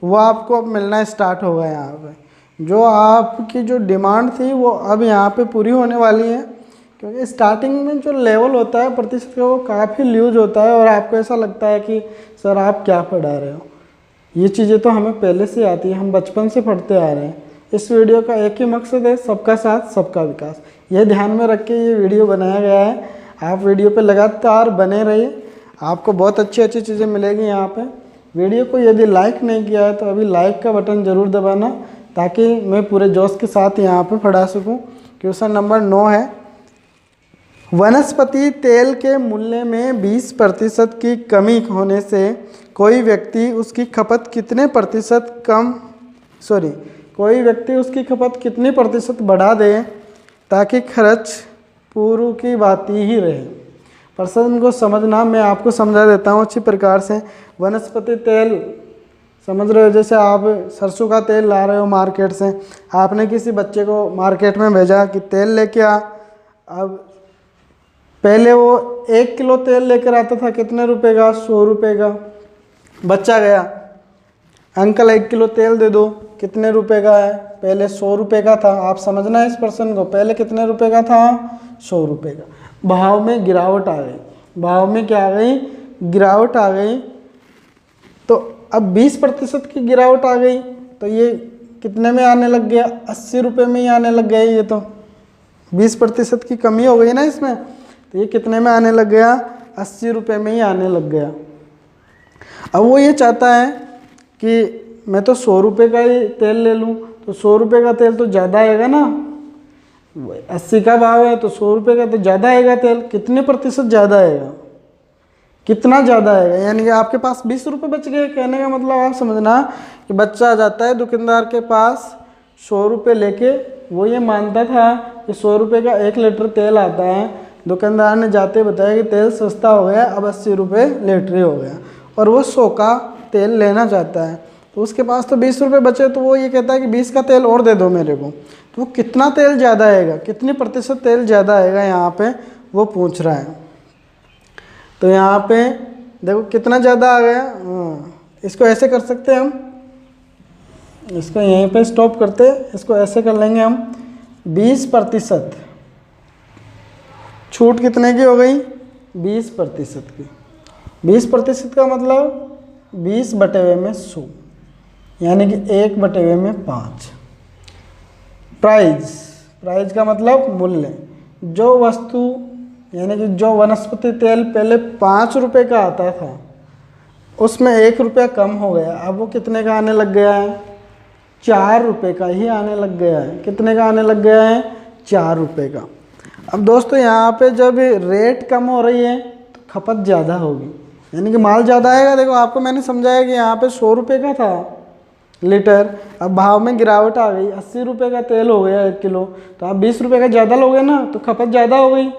वो आपको अब मिलना स्टार्ट होगा। यहाँ पे जो आपकी जो डिमांड थी वो अब यहाँ पे पूरी होने वाली है, क्योंकि स्टार्टिंग में जो लेवल होता है प्रतिशत का वो काफ़ी लूज होता है और आपको ऐसा लगता है कि सर आप क्या पढ़ा रहे हो, ये चीज़ें तो हमें पहले से आती है, हम बचपन से पढ़ते आ रहे हैं। इस वीडियो का एक ही मकसद है, सबका साथ सबका विकास। ये ध्यान में रख के ये वीडियो बनाया गया है। आप वीडियो पे लगातार बने रहिए, आपको बहुत अच्छी अच्छी चीज़ें मिलेगी यहाँ पे। वीडियो को यदि लाइक नहीं किया है तो अभी लाइक का बटन ज़रूर दबाना, ताकि मैं पूरे जोश के साथ यहाँ पे पढ़ा सकूँ। क्वेश्चन नंबर 9 है, वनस्पति तेल के मूल्य में 20% की कमी होने से कोई व्यक्ति उसकी खपत कितने प्रतिशत बढ़ा दे ताकि खर्च पूर्व की बात ही रहे। प्रश्न को समझना, मैं आपको समझा देता हूँ अच्छी प्रकार से। वनस्पति तेल समझ रहे हो, जैसे आप सरसों का तेल ला रहे हो मार्केट से, आपने किसी बच्चे को मार्केट में भेजा कि तेल लेके आ। अब पहले वो 1 किलो तेल लेकर आता था, कितने रुपए का 100 रुपये का। बच्चा गया, अंकल 1 किलो तेल दे दो, कितने रुपए का है, पहले 100 रुपये का था। आप समझना है इस प्रश्न को, पहले कितने रुपए का था 100 रुपये का। भाव में गिरावट आ गई, भाव में क्या आ गई गिरावट आ गई, तो अब 20% की गिरावट आ गई तो ये कितने में आने लग गया 80 रुपये में ही आने लग गया। ये तो 20% की कमी हो गई ना इसमें, तो ये कितने में आने लग गया 80 रुपये में ही आने लग गया। अब वो ये चाहता है कि मैं तो 100 रुपये का ही तेल ले लूँ, तो 100 रुपये का तेल तो ज़्यादा आएगा ना, 80 का भाव है तो 100 रुपये का तो ज़्यादा आएगा तेल। कितने प्रतिशत ज़्यादा आएगा, कितना ज़्यादा आएगा, यानी कि आपके पास 20 रुपये बच गए। कहने का मतलब आप समझना कि बच्चा आ जाता है दुकानदार के पास 100 रुपये लेके, वो ये मानता था कि 100 रुपये का 1 लीटर तेल आता है। दुकानदार ने जाते बताया कि तेल सस्ता हो गया, अब 80 रुपये लीटर हो गया, और वो 100 का तेल लेना चाहता है। तो उसके पास तो 20 रुपये बचे, तो वो ये कहता है कि 20 का तेल और दे दो मेरे को। तो वो कितना तेल ज़्यादा आएगा, कितने प्रतिशत तेल ज़्यादा आएगा यहाँ पे वो पूछ रहा है। तो यहाँ पे देखो कितना ज़्यादा आ गया। इसको ऐसे कर सकते हैं हम, इसको यहीं पे स्टॉप करते, इसको ऐसे कर लेंगे हम। 20% छूट कितने की हो गई 20% की। 20% का मतलब 20/100, यानी कि 1/5। प्राइस का मतलब मूल्य। जो वस्तु यानी कि जो वनस्पति तेल पहले 5 रुपये का आता था उसमें 1 रुपया कम हो गया, अब वो कितने का आने लग गया है 4 रुपये का ही आने लग गया है। कितने का आने लग गया है 4 रुपये का। अब दोस्तों यहाँ पे जब रेट कम हो रही है तो खपत ज़्यादा होगी, यानी कि माल ज़्यादा आएगा। देखो आपको मैंने समझाया कि यहाँ पे 100 रुपये का था लीटर, अब भाव में गिरावट आ गई, 80 रुपये का तेल हो गया 1 किलो, तो आप 20 रुपये का ज़्यादा लोगे ना, तो खपत ज़्यादा हो गई।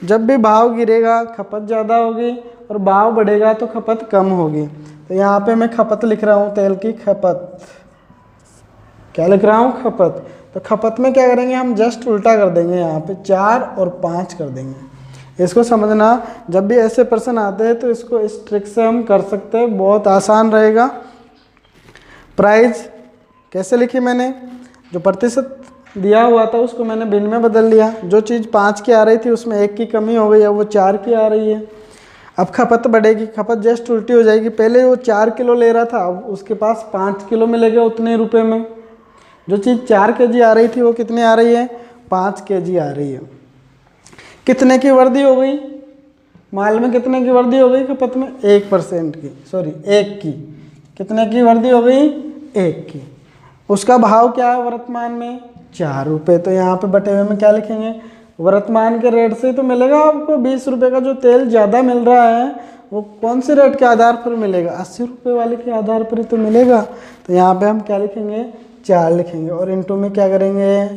जब भी भाव गिरेगा खपत ज़्यादा होगी, और भाव बढ़ेगा तो खपत कम होगी। तो यहाँ पे मैं खपत लिख रहा हूँ, तेल की खपत। क्या लिख रहा हूँ खपत। तो खपत में क्या करेंगे हम, जस्ट उल्टा कर देंगे, यहाँ पे 4 और 5 कर देंगे। इसको समझना, जब भी ऐसे प्रश्न आते हैं तो इसको इस ट्रिक से हम कर सकते हैं, बहुत आसान रहेगा। प्राइस कैसे लिखी मैंने, जो प्रतिशत दिया हुआ था उसको मैंने भिन्न में बदल लिया, जो चीज़ 5 की आ रही थी उसमें 1 की कमी हो गई, अब वो 4 की आ रही है। अब खपत बढ़ेगी, खपत जस्ट उल्टी हो जाएगी, पहले वो 4 किलो ले रहा था, अब उसके पास 5 किलो मिलेगा उतने रुपए में। जो चीज़ 4 केजी आ रही थी वो कितने आ रही है, 5 केजी आ रही है। कितने की वृद्धि हो गई, माल में कितने की वृद्धि हो गई, खपत में 1% की, सॉरी 1 की, कितने की वृद्धि हो गई, 1 की। उसका भाव क्या है वर्तमान में, 4 रुपये। तो यहाँ पे बटे हुए में क्या लिखेंगे, वर्तमान के रेट से तो मिलेगा आपको 20 रुपये का जो तेल ज़्यादा मिल रहा है वो कौन से रेट के आधार पर मिलेगा, 80 रुपये वाले के आधार पर ही तो मिलेगा। तो यहाँ पे हम क्या लिखेंगे, 4 लिखेंगे और इनटू में क्या करेंगे,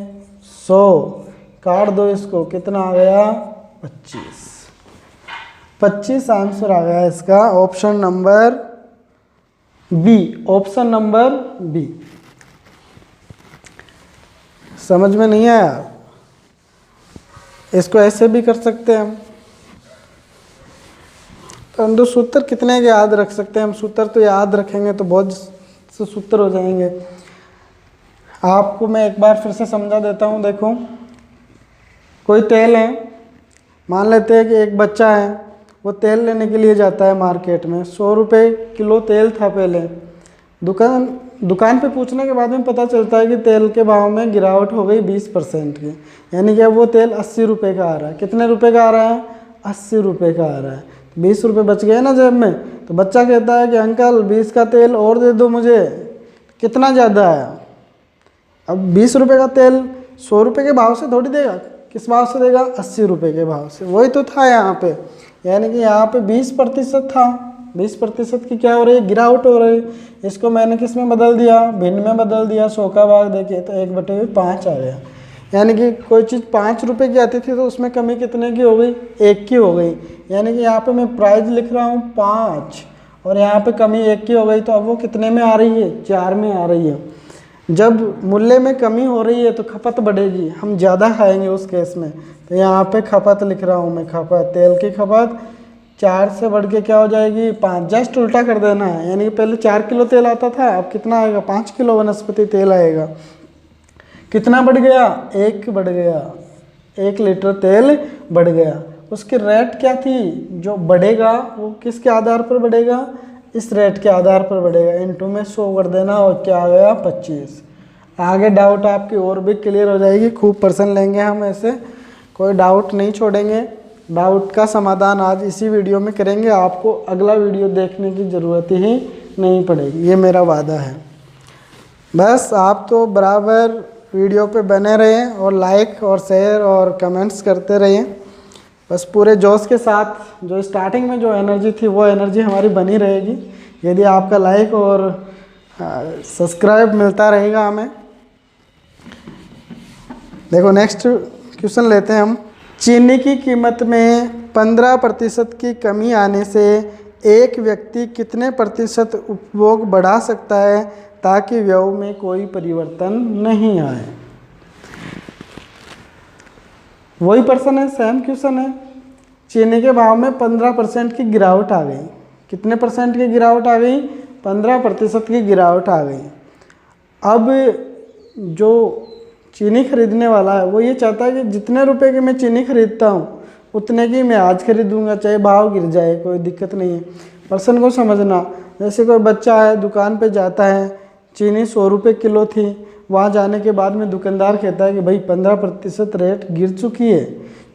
100 काट दो इसको, कितना आ गया, 25 आंसर आ गया इसका, option number B, option number B. समझ में नहीं आया, इसको ऐसे भी कर सकते हैं हम, परंतु सूत्र कितने के याद रख सकते हैं हम, सूत्र तो याद रखेंगे तो बहुत से सूत्र हो जाएंगे। आपको मैं एक बार फिर से समझा देता हूँ। देखो, कोई तेल है, मान लेते हैं कि एक बच्चा है, वो तेल लेने के लिए जाता है मार्केट में, 100 रुपये किलो तेल था पहले, दुकान पे पूछने के बाद में पता चलता है कि तेल के भाव में गिरावट हो गई 20% की, यानी कि अब वो तेल 80 रुपये का आ रहा है। कितने रुपए का आ रहा है, 80 रुपये का आ रहा है। 20 रुपये बच गए ना जेब में, तो बच्चा कहता है कि अंकल 20 का तेल और दे दो मुझे, कितना ज़्यादा आया। अब 20 रुपये का तेल 100 रुपये के भाव से थोड़ी देगा, किस भाव से देगा, 80 रुपये के भाव से। वही तो था यहाँ पे, यानी कि यहाँ पे 20% था, 20% की क्या हो रही है, गिरावट हो रही है। इसको मैंने किस में बदल दिया, भिन्न में बदल दिया, 100 का भाग देके तो 1/5 आ गया। यानी कि कोई चीज़ 5 रुपये की आती थी तो उसमें कमी कितने की हो गई, 1 की हो गई। यानी कि यहाँ पे मैं प्राइस लिख रहा हूँ 5 और यहाँ पे कमी 1 की हो गई, तो अब वो कितने में आ रही है, 4 में आ रही है। जब मूल्य में कमी हो रही है तो खपत बढ़ेगी, हम ज़्यादा खाएंगे उस केस में। तो यहाँ पे खपत लिख रहा हूँ मैं, खपत, तेल की खपत 4 से बढ़ के क्या हो जाएगी, 5। जस्ट उल्टा कर देना है, यानी कि पहले 4 किलो तेल आता था, अब कितना आएगा, 5 किलो वनस्पति तेल आएगा। कितना बढ़ गया, 1 बढ़ गया, 1 लीटर तेल बढ़ गया। उसकी रेट क्या थी, जो बढ़ेगा वो किसके आधार पर बढ़ेगा, इस रेट के आधार पर बढ़ेगा। इनटू में 100 कर देना और क्या आ गया, 25। आगे डाउट आपकी और भी क्लियर हो जाएगी, खूब पर्सन लेंगे हम, ऐसे कोई डाउट नहीं छोड़ेंगे। डाउट का समाधान आज इसी वीडियो में करेंगे, आपको अगला वीडियो देखने की ज़रूरत ही नहीं पड़ेगी, ये मेरा वादा है। बस आप तो बराबर वीडियो पे बने रहें और लाइक और शेयर और कमेंट्स करते रहें, बस पूरे जोश के साथ। जो स्टार्टिंग में जो एनर्जी थी वो एनर्जी हमारी बनी रहेगी, यदि आपका लाइक और सब्सक्राइब मिलता रहेगा हमें। देखो नेक्स्ट क्वेश्चन लेते हैं हम। चीनी की कीमत में 15% की कमी आने से एक व्यक्ति कितने प्रतिशत उपभोग बढ़ा सकता है ताकि व्यय में कोई परिवर्तन नहीं आए। वही प्रश्न है, सेम क्वेश्चन है। चीनी के भाव में 15% की गिरावट आ गई। कितने परसेंट की गिरावट आ गई, 15% की गिरावट आ गई। अब जो चीनी खरीदने वाला है वो ये चाहता है कि जितने रुपए की मैं चीनी खरीदता हूँ उतने की मैं आज खरीदूंगा, चाहे भाव गिर जाए, कोई दिक्कत नहीं है। पर्सन को समझना, जैसे कोई बच्चा है दुकान पे जाता है, चीनी 100 रुपये किलो थी, वहाँ जाने के बाद में दुकानदार कहता है कि भाई 15% रेट गिर चुकी है,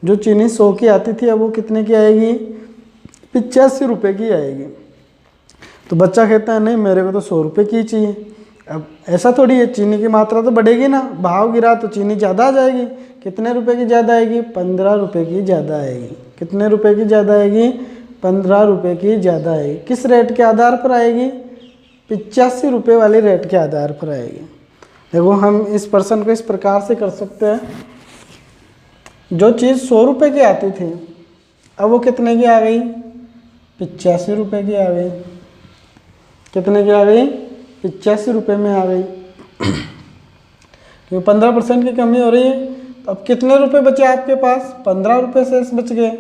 जो चीनी 100 की आती थी अब वो कितने की आएगी, 85 रुपये की आएगी। तो बच्चा कहता है नहीं मेरे को तो 100 रुपये की चाहिए। अब ऐसा थोड़ी है, चीनी की मात्रा तो बढ़ेगी ना, भाव गिरा तो चीनी ज़्यादा आ जाएगी। कितने रुपए की ज़्यादा आएगी, 15 रुपये की ज़्यादा आएगी। कितने रुपए की ज़्यादा आएगी, 15 रुपये की ज़्यादा आएगी। किस रेट के आधार पर आएगी, 85 रुपये वाले रेट के आधार पर आएगी। देखो हम इस पर्सन को इस प्रकार से कर सकते हैं, जो चीज़ 100 रुपये की आती थी अब वो कितने की आ गई, 85 रुपये की आ गई। कितने की आ गई, 85 रुपये में आ गई। क्योंकि 15% की कमी हो रही है। तो अब कितने रुपए बचे आपके पास? 15 रुपये शेष बच गए।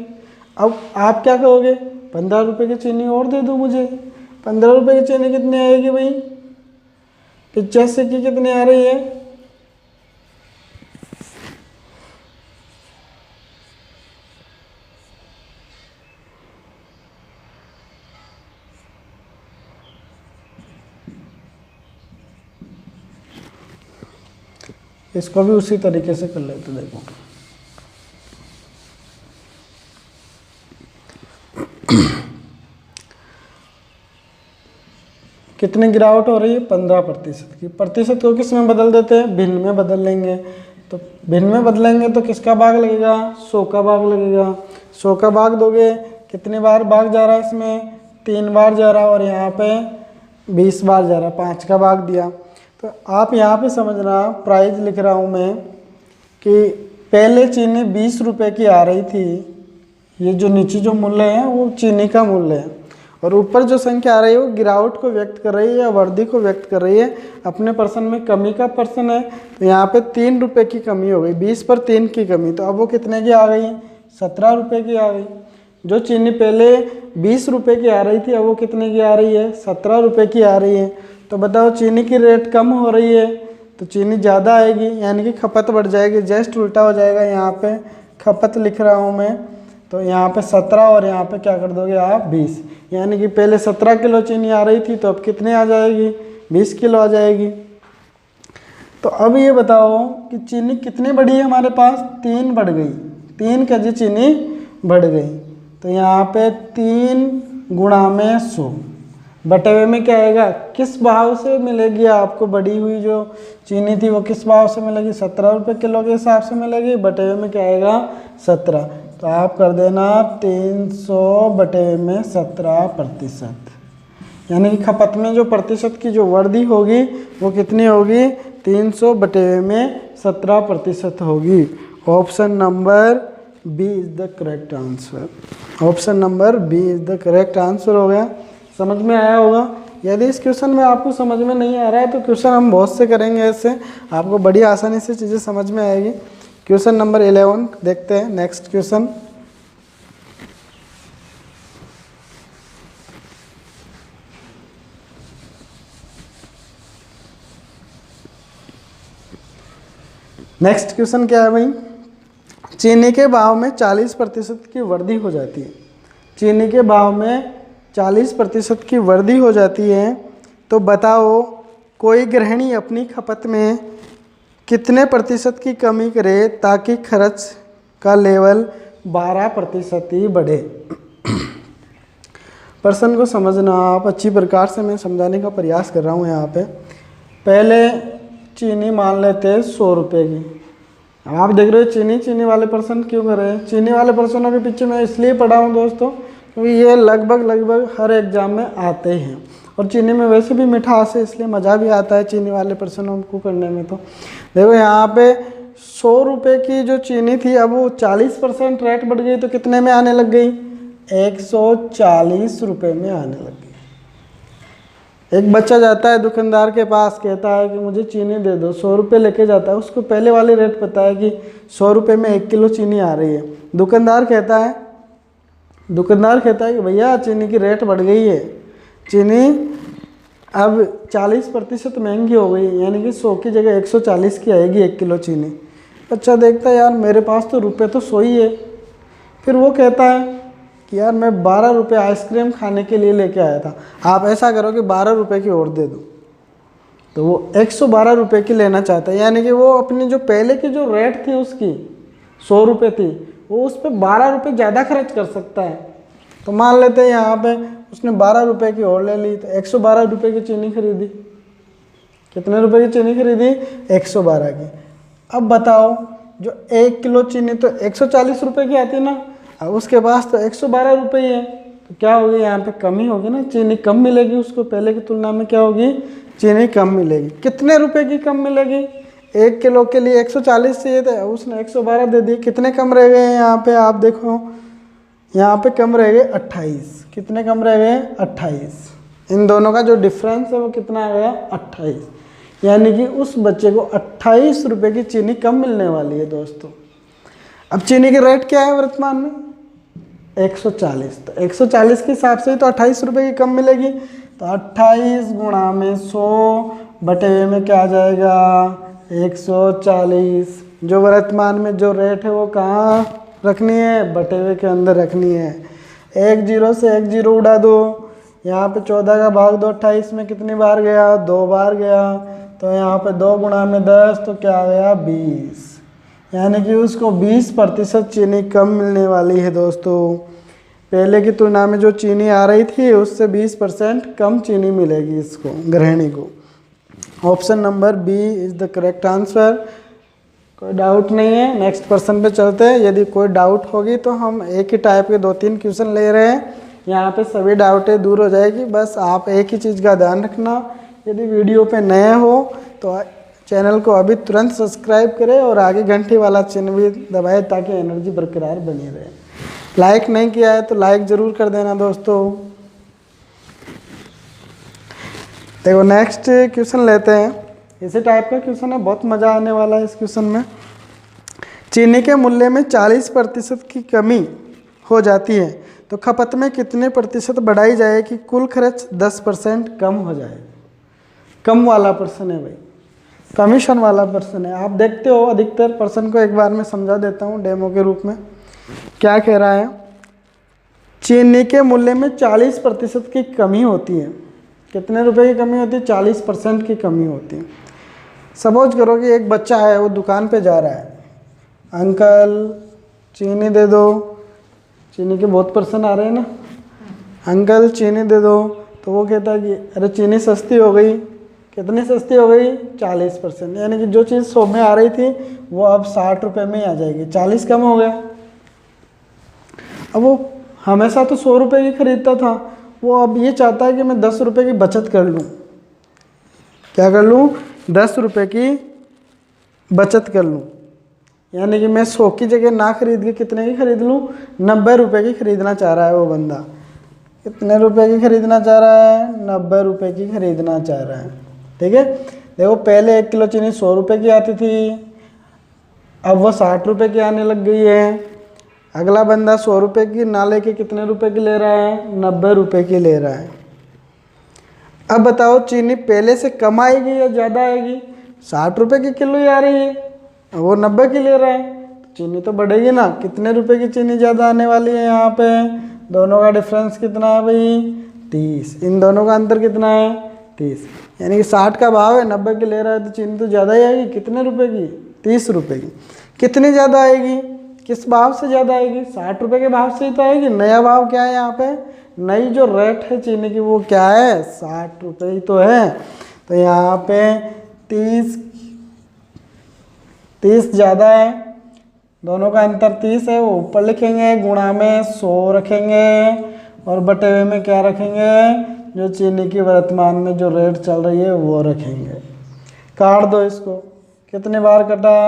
अब आप क्या कहोगे? 15 रुपये की चीनी और दे दो मुझे। 15 रुपये की चीनी कितनी आएगी भाई? 85 की कितनी आ रही है? इसको भी उसी तरीके से कर लेते, देखो। कितनी गिरावट हो रही है? 15% की। प्रतिशत को किस में बदल देते हैं? भिन्न में बदल लेंगे। तो भिन्न में बदलेंगे तो किसका भाग लगेगा? 100 का भाग लगेगा। 100 का भाग दोगे, कितनी बार भाग जा रहा है इसमें? 3 बार जा रहा है, और यहाँ पे 20 बार जा रहा है, 5 का भाग दिया। तो आप यहाँ पे समझना, प्राइस लिख रहा हूँ मैं कि पहले चीनी 20 रुपये की आ रही थी। ये जो नीचे जो मूल्य है वो चीनी का मूल्य है, और ऊपर जो संख्या आ रही है वो गिरावट को व्यक्त कर रही है या वृद्धि को व्यक्त कर रही है। अपने पर्सन में कमी का पर्सन है, तो यहाँ पे 3 रुपये की कमी हो गई, 20 पर 3 की कमी। तो अब वो कितने की आ गई? 17 रुपये की आ गई। जो चीनी पहले 20 रुपये की आ रही थी, अब वो कितने की आ रही है? 17 रुपये की आ रही है। तो बताओ, चीनी की रेट कम हो रही है तो चीनी ज़्यादा आएगी, यानी कि खपत बढ़ जाएगी। जस्ट उल्टा हो जाएगा। यहाँ पे खपत लिख रहा हूँ मैं, तो यहाँ पे 17 और यहाँ पे क्या कर दोगे आप? 20। यानी कि पहले 17 किलो चीनी आ रही थी, तो अब कितने आ जाएगी? 20 किलो आ जाएगी। तो अब ये बताओ कि चीनी कितनी बढ़ी है हमारे पास? 3 बढ़ गई। 3 केजी चीनी बढ़ गई। तो यहाँ पे 3 गुणा में 100 बटे हुए में क्या आएगा? किस भाव से मिलेगी आपको बढ़ी हुई जो चीनी थी, वो किस भाव से मिलेगी? 17 रुपये किलो के हिसाब से मिलेगी। बटे हुए में क्या आएगा? 17। तो आप कर देना 300 बटे में 17%। यानी कि खपत में जो प्रतिशत की जो वृद्धि होगी वो कितनी होगी? 300 बटे में 17% होगी। Option number B is the correct answer. Option number B is the correct answer हो गया। समझ में आया होगा। यदि इस क्वेश्चन में आपको समझ में नहीं आ रहा है तो क्वेश्चन हम बहुत से करेंगे, ऐसे आपको बड़ी आसानी से चीज़ें समझ में आएगी। क्वेश्चन नंबर 11 देखते हैं। नेक्स्ट क्वेश्चन, नेक्स्ट क्वेश्चन क्या है भाई? चीनी के भाव में 40% की वृद्धि हो जाती है। चीनी के भाव में 40% की वृद्धि हो जाती है, तो बताओ कोई गृहिणी अपनी खपत में कितने प्रतिशत की कमी करे ताकि खर्च का लेवल 12% ही बढ़े। प्रश्न को समझना आप अच्छी प्रकार से, मैं समझाने का प्रयास कर रहा हूँ। यहाँ पे पहले चीनी मान लेते हैं 100 रुपये की। आप देख रहे हो चीनी वाले पर्सन क्यों कर रहे हैं? चीनी वाले पर्सनों के पीछे मैं इसलिए पढ़ा हूँ दोस्तों, क्योंकि ये लगभग हर एग्जाम में आते हैं, और चीनी में वैसे भी मिठास है, इसलिए मज़ा भी आता है चीनी वाले पर्सनों को करने में। तो देखो यहाँ पे 100 रुपये की जो चीनी थी, अब वो 40% रेट बढ़ गई, तो कितने में आने लग गई? 140 रुपये में आने लग गई। एक बच्चा जाता है दुकानदार के पास, कहता है कि मुझे चीनी दे दो, 100 रुपये लेके जाता है। उसको पहले वाली रेट पता है कि 100 रुपये में 1 किलो चीनी आ रही है। दुकानदार कहता है कि भैया चीनी की रेट बढ़ गई है, चीनी अब 40% महंगी हो गई, यानी कि 100 की जगह 140 की आएगी 1 किलो चीनी। बच्चा देखता है यार मेरे पास तो रुपये तो 100 ही है। फिर वो कहता है कि यार मैं 12 रुपये आइसक्रीम खाने के लिए लेके आया था, आप ऐसा करो कि 12 रुपये की और दे दो। तो वो 112 रुपये की लेना चाहता है, यानी कि वो अपनी जो पहले की जो रेट थी उसकी 100 रुपये थी, वो उस पर 12 रुपये ज़्यादा खर्च कर सकता है। तो मान लेते हैं यहाँ पे उसने 12 रुपये की और ले ली, तो 112 रुपये की चीनी खरीदी। कितने रुपए की चीनी खरीदी? 112 की। अब बताओ जो 1 किलो चीनी तो 140 रुपये की आती है ना, अब उसके पास तो 112 रुपये ही है, तो क्या होगी? यहाँ पे कमी होगी ना, चीनी कम मिलेगी उसको, पहले की तुलना में क्या होगी? चीनी कम मिलेगी। कितने रुपए की कम मिलेगी? 1 किलो के लिए 140 चाहिए थे, उसने 112 दे दिए। कितने कम रह गए यहाँ पे? आप देखो यहाँ पे कम रह गए 28। कितने कम रह गए? 28। इन दोनों का जो डिफरेंस है वो कितना आ गया? 28। यानी कि उस बच्चे को 28 रुपये की चीनी कम मिलने वाली है दोस्तों। अब चीनी के रेट क्या है वर्तमान में? 140। तो 140 के हिसाब से ही तो 28 रुपये की कम मिलेगी। तो 28 गुणा में 100 बटे में क्या आ जाएगा? 140। जो वर्तमान में जो रेट है वो कहाँ रखनी है? बटे हुए के अंदर रखनी है। एक जीरो से एक जीरो उड़ा दो, यहाँ पे 14 का भाग दो 28 में कितनी बार गया? 2 बार गया। तो यहाँ पे 2 गुणा में 10 तो क्या आ गया? 20। यानी कि उसको 20% चीनी कम मिलने वाली है दोस्तों। पहले की तुलना में जो चीनी आ रही थी उससे 20% कम चीनी मिलेगी इसको, गृहिणी को। Option number B is the correct answer. कोई डाउट नहीं है। नेक्स्ट क्वेश्चन पे चलते हैं। यदि कोई डाउट होगी तो हम एक ही टाइप के 2-3 क्वेश्चन ले रहे हैं, यहाँ पे सभी डाउटें दूर हो जाएगी। बस आप एक ही चीज़ का ध्यान रखना, यदि वीडियो पे नए हो तो चैनल को अभी तुरंत सब्सक्राइब करें और आगे घंटी वाला चिन्ह भी दबाएं ताकि एनर्जी बरकरार बनी रहे। लाइक नहीं किया है तो लाइक ज़रूर कर देना दोस्तों। देखो नेक्स्ट क्वेश्चन लेते हैं। इसी टाइप का क्वेश्चन है, बहुत मज़ा आने वाला है इस क्वेश्चन में। चीनी के मूल्य में 40% की कमी हो जाती है तो खपत में कितने प्रतिशत बढ़ाई जाए कि कुल खर्च 10% कम हो जाए? कम वाला प्रश्न है भाई, कमीशन वाला प्रश्न है। आप देखते हो अधिकतर प्रश्न को एक बार मैं समझा देता हूँ डेमो के रूप में। क्या कह रहा है? चीनी के मूल्य में 40% की कमी होती है। कितने रुपए की कमी होती है? 40% की कमी होती है। सपोज करो कि एक बच्चा है, वो दुकान पे जा रहा है, अंकल चीनी दे दो। चीनी के बहुत प्रश्न आ रहे हैं ना, अंकल चीनी दे दो। तो वो कहता है कि अरे चीनी सस्ती हो गई। कितनी सस्ती हो गई? 40%। यानी कि जो चीज़ 100 में आ रही थी वो अब 60 रुपये में ही आ जाएगी, 40 कम हो गया। अब वो हमेशा तो 100 रुपये की खरीदता था, वो अब ये चाहता है कि मैं 10 रुपये की बचत कर लूँ। क्या कर लूँ? 10 रुपये की बचत कर लूँ। यानी कि मैं 100 की जगह ना खरीद के कितने की खरीद लूँ? 90 रुपये की खरीदना चाह रहा है वो बंदा। कितने रुपए की खरीदना चाह रहा है? 90 रुपये की खरीदना चाह रहा है। ठीक है, देखो पहले 1 किलो चीनी 100 रुपये की आती थी, अब वो 60 रुपये की आने लग गई है। अगला बंदा 100 रुपये की ना लेके कितने रुपए की ले रहा है? 90 रुपये की ले रहा है। अब बताओ चीनी पहले से कम आएगी या ज़्यादा आएगी? 60 रुपये की किलो ही आ रही है, वो 90 की ले रहा है, चीनी तो बढ़ेगी ना। कितने रुपए की चीनी ज़्यादा आने वाली है यहाँ पे? दोनों का डिफरेंस कितना है भाई? 30। इन दोनों का अंतर कितना है? 30। यानी कि 60 का भाव है, 90 की ले रहा है तो चीनी तो ज़्यादा ही आएगी। कितने रुपए की? 30 रुपये की। कितनी ज़्यादा आएगी? किस भाव से ज़्यादा आएगी? 60 रुपये के भाव से ही तो आएगी। नया भाव क्या है यहाँ पे? नई जो रेट है चीनी की वो क्या है? 60 रुपये ही तो है। तो यहाँ पे 30 ज़्यादा है, दोनों का अंतर 30 है, वो ऊपर लिखेंगे, गुणा में 100 रखेंगे और बटे हुए में क्या रखेंगे? जो चीनी की वर्तमान में जो रेट चल रही है वो रखेंगे। काट दो इसको। कितनी बार कटा?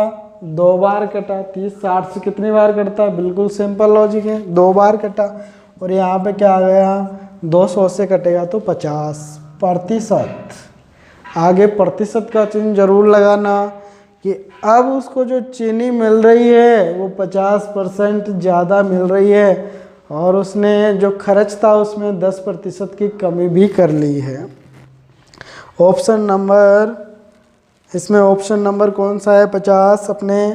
2 बार कटा। 30 60 से कितनी बार कटता है? बिल्कुल सिंपल लॉजिक है, 2 बार कटा। और यहाँ पे क्या आ गया? 200 से कटेगा तो 50%। आगे प्रतिशत का चिन्ह जरूर लगाना कि अब उसको जो चीनी मिल रही है वो 50% ज़्यादा मिल रही है और उसने जो खर्च था उसमें 10% की कमी भी कर ली है। ऑप्शन नंबर, इसमें ऑप्शन नंबर कौन सा है? 50 अपने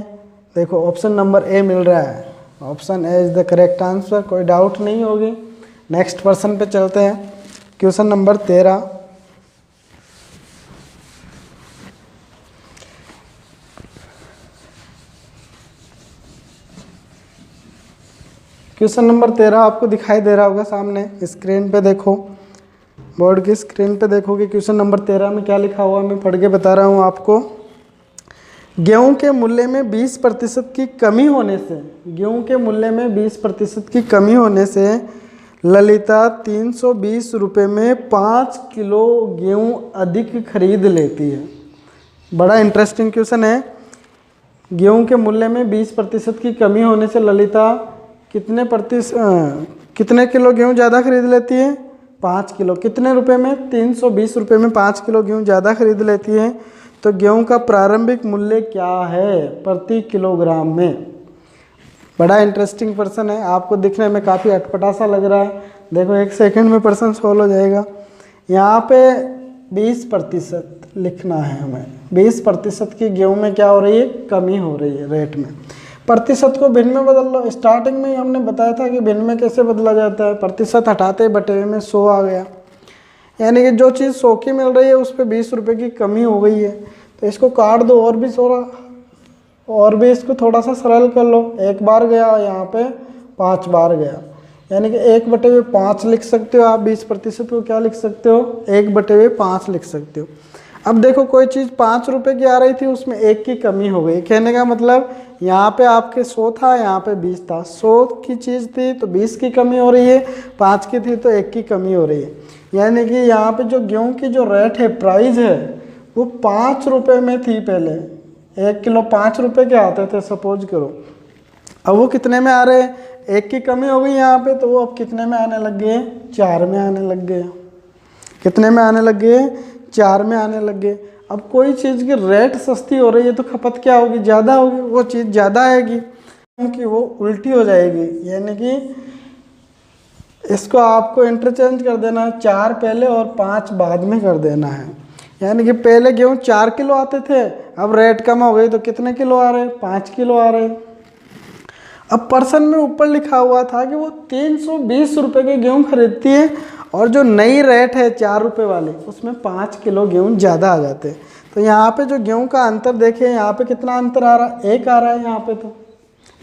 देखो ऑप्शन नंबर ए मिल रहा है। Option A is the correct answer, कोई डाउट नहीं होगी। नेक्स्ट पर्सन पे चलते हैं। Question number 13। क्वेश्चन नंबर 13 आपको दिखाई दे रहा होगा सामने स्क्रीन पे। देखो बोर्ड की स्क्रीन पे देखो कि क्वेश्चन नंबर 13 में क्या लिखा हुआ है। मैं पढ़ के बता रहा हूँ आपको। गेहूं के मूल्य में 20% की कमी होने से, गेहूं के मूल्य में 20% की कमी होने से ललिता 320 रुपये में 5 किलो गेहूं अधिक खरीद लेती है। बड़ा इंटरेस्टिंग क्वेश्चन है। गेहूं के मूल्य में 20% की कमी होने से ललिता कितने किलो गेहूं ज़्यादा खरीद लेती है? 5 किलो। कितने रुपए में? 320 रुपये में 5 किलो गेहूं ज़्यादा खरीद लेती है। तो गेहूं का प्रारंभिक मूल्य क्या है प्रति किलोग्राम में। बड़ा इंटरेस्टिंग प्रश्न है, आपको दिखने में काफ़ी अटपटा सा लग रहा है। देखो 1 सेकंड में प्रश्न सॉल्व हो जाएगा। यहाँ पे 20% लिखना है हमें। 20% की गेहूं में क्या हो रही है, कमी हो रही है रेट में। प्रतिशत को भिन्न में बदल लो। स्टार्टिंग में ही हमने बताया था कि भिन्न में कैसे बदला जाता है। प्रतिशत हटाते बटे में 100 आ गया, यानी कि जो चीज़ 100 की मिल रही है उस पर 20 रुपये की कमी हो गई है। तो इसको काट दो और भी इसको थोड़ा सा सरल कर लो। 1 बार गया, यहाँ पे 5 बार गया, यानी कि 1/5 लिख सकते हो आप। 20% को क्या लिख सकते हो, 1/5 लिख सकते हो। अब देखो कोई चीज़ 5 रुपये की आ रही थी, उसमें 1 की कमी हो गई। कहने का मतलब यहाँ पे आपके 100 था, यहाँ पे 20 था। 100 की चीज़ थी तो 20 की कमी हो रही है, 5 की थी तो 1 की कमी हो रही है। यानी कि यहाँ पे जो गेहूं की जो रेट है, प्राइस है, वो 5 रुपये में थी पहले। 1 किलो 5 रुपये के आते थे सपोज करो, अब वो कितने में आ रहे हैं, 1 की कमी हो गई यहाँ पे, तो वो अब कितने में आने लग गए, 4 में आने लग गए। कितने में आने लग गए, 4 में आने लग गए। अब कोई चीज़ की रेट सस्ती हो रही है तो खपत क्या होगी, ज़्यादा होगी। वो चीज़ ज़्यादा आएगी क्योंकि वो उल्टी हो जाएगी, यानी कि इसको आपको इंटरचेंज कर देना है। 4 पहले और 5 बाद में कर देना है। यानी कि पहले गेहूँ 4 किलो आते थे, अब रेट कम हो गई तो कितने किलो आ रहे, 5 किलो आ रहे। अब पर्सन में ऊपर लिखा हुआ था कि वो 320 रुपये के गेहूँ खरीदती है और जो नई रेट है 4 रुपये वाली, उसमें 5 किलो गेहूँ ज़्यादा आ जाते हैं। तो यहाँ पे जो गेहूँ का अंतर देखें, यहाँ पे कितना अंतर आ रहा है, 1 आ रहा है। यहाँ पे तो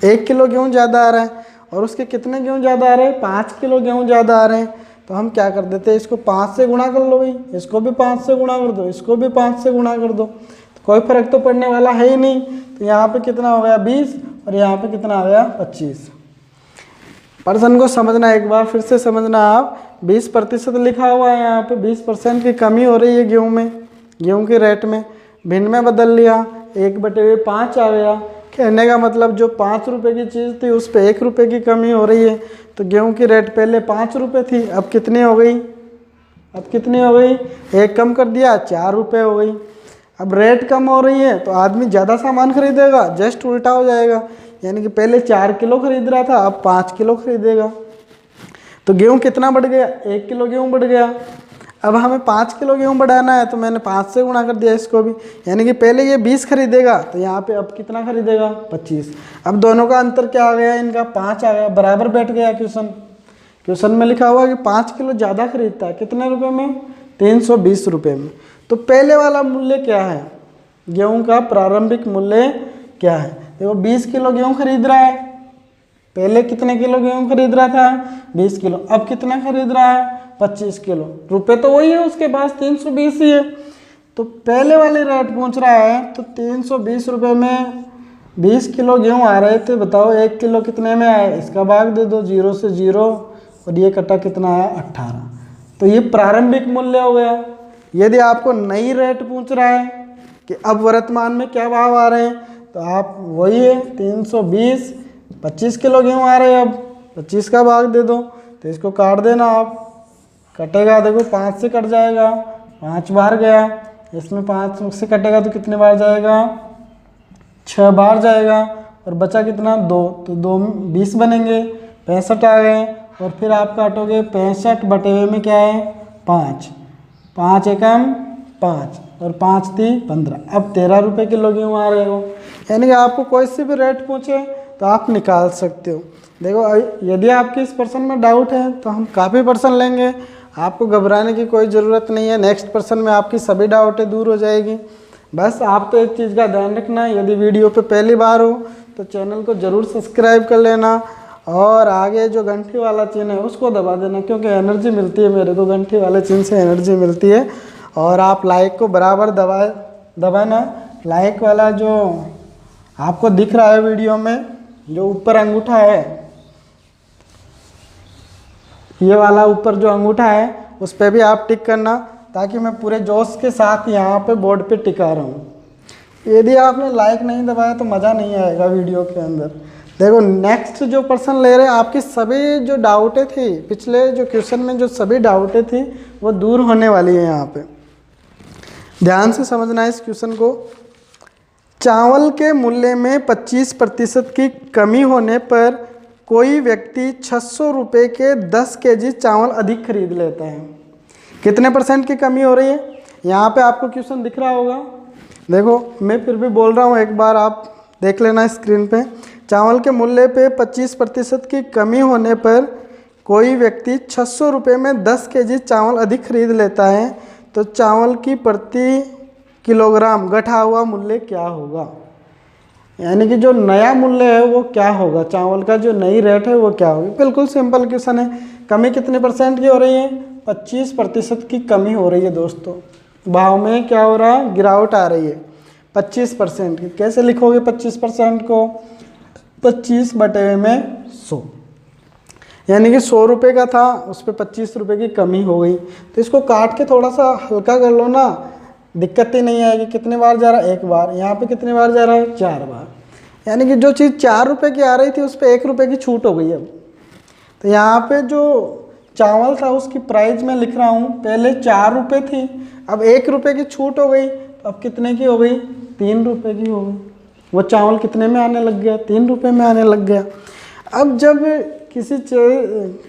1 किलो गेहूँ ज़्यादा आ रहा है और उसके कितने गेहूँ ज़्यादा आ रहे हैं, 5 किलो गेहूँ ज़्यादा आ रहे हैं। तो हम क्या कर देते हैं, इसको 5 से गुणा कर लो भाई, इसको भी 5 से गुणा कर दो, इसको भी 5 से गुणा कर दो, तो कोई फर्क तो पड़ने वाला है ही नहीं। तो यहाँ पे कितना हो गया, 20, और यहाँ पे कितना आ गया, 25। पर्सन को समझना, एक बार फिर से समझना आप। 20% लिखा हुआ है यहाँ पे, 20% की कमी हो रही है गेहूँ में, गेहूँ के रेट में। भिन्न में बदल लिया, 1/5 आ गया। कहने का मतलब जो 5 रुपये की चीज़ थी उस पर 1 रुपये की कमी हो रही है। तो गेहूं की रेट पहले 5 रुपये थी, अब कितनी हो गई, अब कितनी हो गई, 1 कम कर दिया, 4 रुपये हो गई। अब रेट कम हो रही है तो आदमी ज़्यादा सामान खरीदेगा, जस्ट उल्टा हो जाएगा। यानी कि पहले 4 किलो खरीद रहा था, अब 5 किलो खरीदेगा। तो गेहूँ कितना बढ़ गया, 1 किलो गेहूँ बढ़ गया। अब हमें 5 किलो गेहूँ बढ़ाना है तो मैंने 5 से गुणा कर दिया इसको भी। यानी कि पहले ये 20 खरीदेगा तो यहाँ पे अब कितना खरीदेगा, 25। अब दोनों का अंतर क्या आ गया, इनका 5 आ गया, बराबर बैठ गया। क्वेश्चन में लिखा हुआ है कि 5 किलो ज़्यादा खरीदता है, कितने रुपए में, 320 रुपये में। तो पहले वाला मूल्य क्या है, गेहूँ का प्रारंभिक मूल्य क्या है। देखो 20 किलो गेहूँ खरीद रहा है, पहले कितने किलो गेहूँ खरीद रहा था, 20 किलो। अब कितना खरीद रहा है, 25 किलो। रुपए तो वही है उसके पास, 320 ही है। तो पहले वाले रेट पूछ रहा है, तो 320 रुपये में 20 किलो गेहूँ आ रहे थे। बताओ 1 किलो कितने में आए, इसका भाग दे दो, 0 से 0, और ये कटा कितना आया, 18। तो ये प्रारंभिक मूल्य हो गया। यदि आपको नई रेट पूछ रहा है कि अब वर्तमान में क्या भाव आ रहे हैं, तो आप वही है 320, 25 किलो गेहूँ आ रहे हैं, अब 25 का भाग दे दो, तो इसको काट देना आप। कटेगा, देखो 5 से कट जाएगा, 5 बार गया, इसमें 5 से कटेगा तो कितने बार जाएगा, 6 बार जाएगा, और बचा कितना, 2, तो 2 20 बनेंगे, 65 आ गए। और फिर आप काटोगे 65 बटे में क्या है, 5, 5 एकम 5, और 5 थी 15। अब 13 रुपये किलो गेहूँ आ रहे हो। यानी कि आपको कोई सी भी रेट पूछे तो आप निकाल सकते हो। देखो यदि आपके इस पर्सन में डाउट है तो हम काफ़ी पर्सन लेंगे, आपको घबराने की कोई ज़रूरत नहीं है। नेक्स्ट पर्सन में आपकी सभी डाउटें दूर हो जाएगी। बस आप तो एक चीज़ का ध्यान रखना, यदि वीडियो पे पहली बार हो तो चैनल को ज़रूर सब्सक्राइब कर लेना, और आगे जो घंटी वाला चिन्ह है उसको दबा देना, क्योंकि एनर्जी मिलती है मेरे को, घंटी वाले चिन्ह से एनर्जी मिलती है। और आप लाइक को बराबर दबाना। लाइक वाला जो आपको दिख रहा है वीडियो में, जो ऊपर अंगूठा है, ये वाला ऊपर जो अंगूठा है उस पर भी आप टिक करना, ताकि मैं पूरे जोश के साथ यहाँ पे बोर्ड पे टिका रहा हूँ। यदि आपने लाइक नहीं दबाया तो मज़ा नहीं आएगा वीडियो के अंदर। देखो नेक्स्ट जो पर्सन ले रहे हैं, आपकी सभी जो डाउटें थी पिछले जो क्वेश्चन में, जो सभी डाउटें थी वो दूर होने वाली है यहाँ पे। ध्यान से समझना है इस क्वेश्चन को। चावल के मूल्य में 25% की कमी होने पर कोई व्यक्ति 600 रुपये के 10 केजी चावल अधिक खरीद लेता है। कितने परसेंट की कमी हो रही है? यहाँ पे आपको क्वेश्चन दिख रहा होगा, देखो मैं फिर भी बोल रहा हूँ, एक बार आप देख लेना स्क्रीन पे। चावल के मूल्य पे 25% की कमी होने पर कोई व्यक्ति 600 रुपये में 10 केजी चावल अधिक खरीद लेता है, तो चावल की प्रति किलोग्राम घटा हुआ मूल्य क्या होगा? यानी कि जो नया मूल्य है वो क्या होगा, चावल का जो नई रेट है वो क्या होगी। बिल्कुल सिंपल क्वेश्चन है। कमी कितने परसेंट की हो रही है? 25% की कमी हो रही है दोस्तों। भाव में क्या हो रहा है? गिरावट आ रही है 25% की। कैसे लिखोगे 25% को? 25 बटे में 100, यानी कि 100 रुपये का था, उस पर 25 रुपये की कमी हो गई। तो इसको काट के थोड़ा सा हल्का कर लो ना, दिक्कत ही नहीं आएगी। कितने बार जा रहा है? एक बार। यहाँ पे कितने बार जा रहा है? 4 बार। यानी कि जो चीज़ 4 रुपये की आ रही थी उस पर 1 रुपये की छूट हो गई अब। तो यहाँ पे जो चावल था उसकी प्राइस मैं लिख रहा हूँ, पहले 4 रुपये थी, अब 1 रुपये की छूट हो गई, तो अब कितने की हो गई? 3 रुपये की हो गई। वो चावल कितने में आने लग गया? 3 रुपये में आने लग गया। अब जब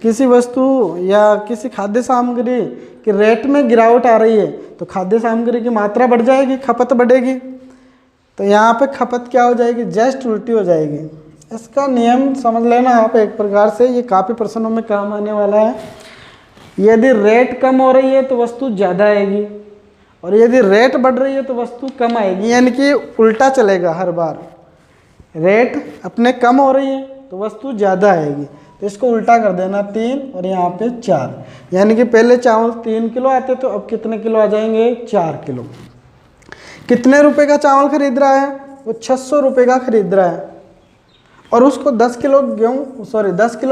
किसी वस्तु या किसी खाद्य सामग्री के रेट में गिरावट आ रही है तो खाद्य सामग्री की मात्रा बढ़ जाएगी, खपत बढ़ेगी। तो यहाँ पे खपत क्या हो जाएगी? जस्ट उल्टी हो जाएगी। इसका नियम समझ लेना आप एक प्रकार से, ये काफ़ी प्रश्नों में काम आने वाला है। यदि रेट कम हो रही है तो वस्तु ज़्यादा आएगी, और यदि रेट बढ़ रही है तो वस्तु कम आएगी। यानी कि उल्टा चलेगा हर बार। रेट अपने कम हो रही है तो वस्तु ज़्यादा आएगी, तो इसको उल्टा कर देना 3 और यहाँ पे 4। यानी कि पहले चावल 3 किलो आते तो अब कितने किलो आ जाएंगे? 4 किलो। कितने रुपए का चावल खरीद रहा है? वो 600 रुपये का खरीद रहा है, और उसको 10 किलो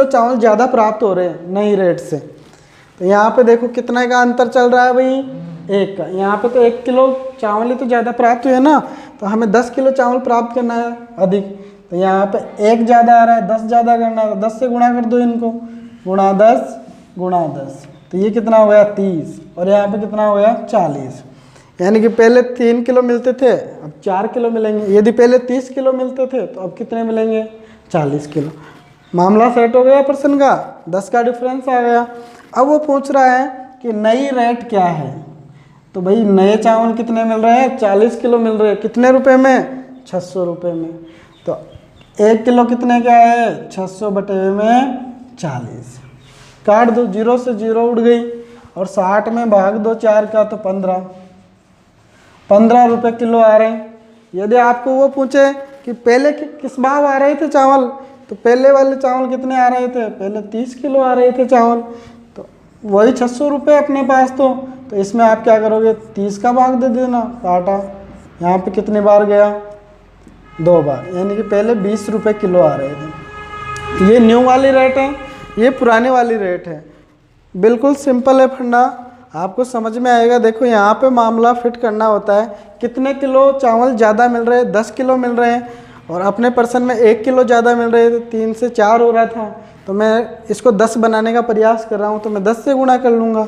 चावल ज़्यादा प्राप्त हो रहे हैं नई रेट से। तो यहाँ पे देखो कितने का अंतर चल रहा है भाई? 1 का। यहाँ पे तो 1 किलो चावल ही तो ज़्यादा प्राप्त हुए ना, तो हमें 10 किलो चावल प्राप्त करना है अधिक। तो यहाँ पे 1 ज़्यादा आ रहा है, 10 ज़्यादा करना है, तो 10 से गुणा कर दो इनको, गुणा 10 गुणा 10, तो ये कितना हो गया? 30, और यहाँ पे कितना हो गया? 40। यानी कि पहले 3 किलो मिलते थे, अब 4 किलो मिलेंगे। यदि पहले 30 किलो मिलते थे तो अब कितने मिलेंगे? 40 किलो। मामला सेट हो गया प्रश्न का, 10 का डिफरेंस आ गया। अब वो पूछ रहा है कि नई रेट क्या है, तो भाई नए चावल कितने मिल रहे हैं? 40 किलो मिल रहे हैं। कितने रुपए में? 600 रुपये में। तो 1 किलो कितने का है? 600 बटे में 40। काट दो, 0 से 0 उड़ गई, और 60 में भाग दो 4 का, तो 15 रुपये किलो आ रहे हैं। यदि आपको वो पूछे कि पहले किस भाव आ रहे थे चावल, तो पहले वाले चावल कितने आ रहे थे? पहले 30 किलो आ रहे थे चावल, तो वही 600 रुपये अपने पास। तो इसमें आप क्या करोगे? 30 का भाग दे देना, काटा। यहाँ पे कितने बार गया? 2 बार। यानी कि पहले 20 रुपये किलो आ रहे थे। ये न्यू वाली रेट है, ये पुराने वाली रेट है। बिल्कुल सिंपल है फंडा, आपको समझ में आएगा। देखो यहाँ पे मामला फिट करना होता है, कितने किलो चावल ज़्यादा मिल रहे हैं? 10 किलो मिल रहे हैं, और अपने पर्सन में 1 किलो ज़्यादा मिल रहे थे, 3 से 4 हो रहा था। तो मैं इसको 10 बनाने का प्रयास कर रहा हूँ, तो मैं 10 से गुणा कर लूँगा।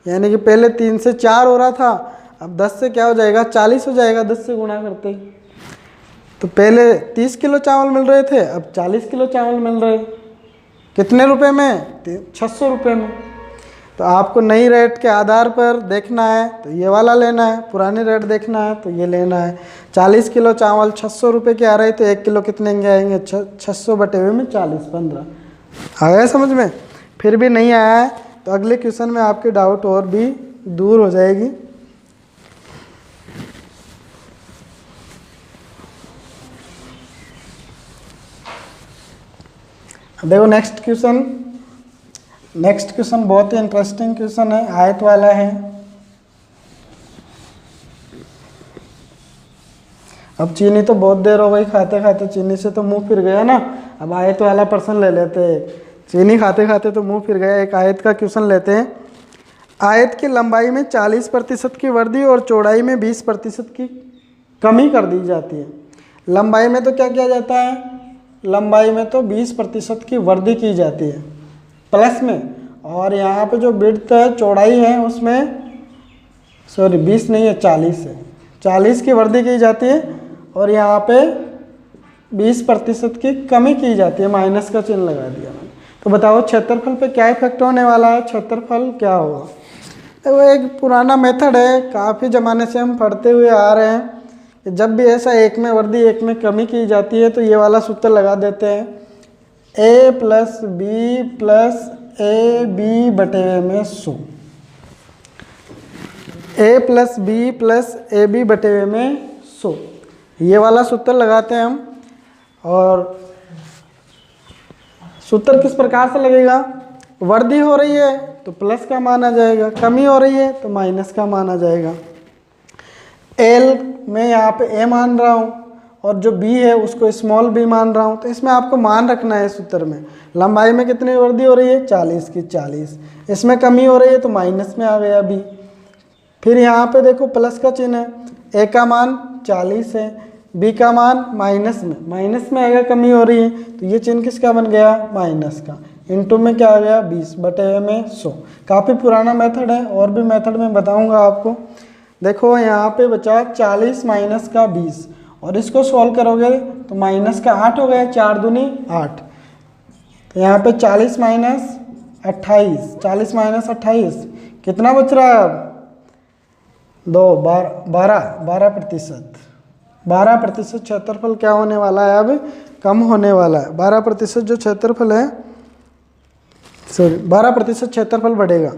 यानी कि पहले 3 से 4 हो रहा था, अब 10 से क्या हो जाएगा? 40 हो जाएगा 10 से गुणा करते ही। तो पहले 30 किलो चावल मिल रहे थे, अब 40 किलो चावल मिल रहे। कितने रुपए में? 600 रुपये में। तो आपको नई रेट के आधार पर देखना है तो ये वाला लेना है, पुरानी रेट देखना है तो ये लेना है। 40 किलो चावल 600 रुपये के आ रहे थे, 1 किलो कितने के आएंगे? 600 बटे हुए में 40, 15। आ गया समझ में? फिर भी नहीं आया है तो अगले क्वेश्चन में आपकी डाउट और भी दूर हो जाएगी। देखो नेक्स्ट क्वेश्चन बहुत ही इंटरेस्टिंग क्वेश्चन है, आयत वाला है। अब चीनी तो बहुत देर हो गई खाते खाते, चीनी से तो मुंह फिर गया ना। अब आयत वाला प्रश्न ले लेते हैं, चीनी खाते खाते तो मुंह फिर गया। एक आयत का क्वेश्चन लेते हैं। आयत की लंबाई में 40% की वृद्धि और चौड़ाई में 20% की कमी कर दी जाती है। लंबाई में तो क्या किया जाता है? लंबाई में तो 20% की वृद्धि की जाती है प्लस में, और यहाँ पे जो विड्थ है, चौड़ाई है, उसमें सॉरी 20 नहीं है 40 है, 40 की वृद्धि की जाती है और यहाँ पे 20% की कमी की जाती है, माइनस का चिन्ह लगा दिया मैंने। तो बताओ क्षेत्रफल पे क्या इफेक्ट होने वाला है, क्षेत्रफल क्या होगा। वो एक पुराना मेथड है, काफ़ी ज़माने से हम पढ़ते हुए आ रहे हैं। जब भी ऐसा एक में वृद्धि एक में कमी की जाती है तो ये वाला सूत्र लगा देते हैं, a plus B plus A B बटे में 100, a plus B plus A B बटे में 100, ये वाला सूत्र लगाते हैं हम। और सूत्र किस प्रकार से लगेगा, वृद्धि हो रही है तो प्लस का मान आ जाएगा, कमी हो रही है तो माइनस का मान आ जाएगा। एल में यहाँ पे ए मान रहा हूँ और जो बी है उसको स्मॉल बी मान रहा हूँ, तो इसमें आपको मान रखना है सूत्र में। लंबाई में कितनी वृद्धि हो रही है, 40 की 40, इसमें कमी हो रही है तो माइनस में आ गया बी। फिर यहाँ पे देखो प्लस का चिन्ह है, ए का मान 40 है, बी का मान माइनस में आएगा, कमी हो रही है तो ये चिन्ह किसका बन गया, माइनस का। इनटू में क्या आ गया 20 बटे में 100। काफ़ी पुराना मेथड है, और भी मेथड में बताऊंगा आपको। देखो यहाँ पे बचा 40 माइनस का 20 और इसको सॉल्व करोगे तो माइनस का 8 हो गया, 4 दूनी 8। तो यहाँ पे 40 माइनस 28, 40 माइनस 28 कितना बच रहा है अब, 12%। 12% क्षेत्रफल क्या होने वाला है, अब कम होने वाला है। 12% जो क्षेत्रफल है, सॉरी 12% क्षेत्रफल बढ़ेगा।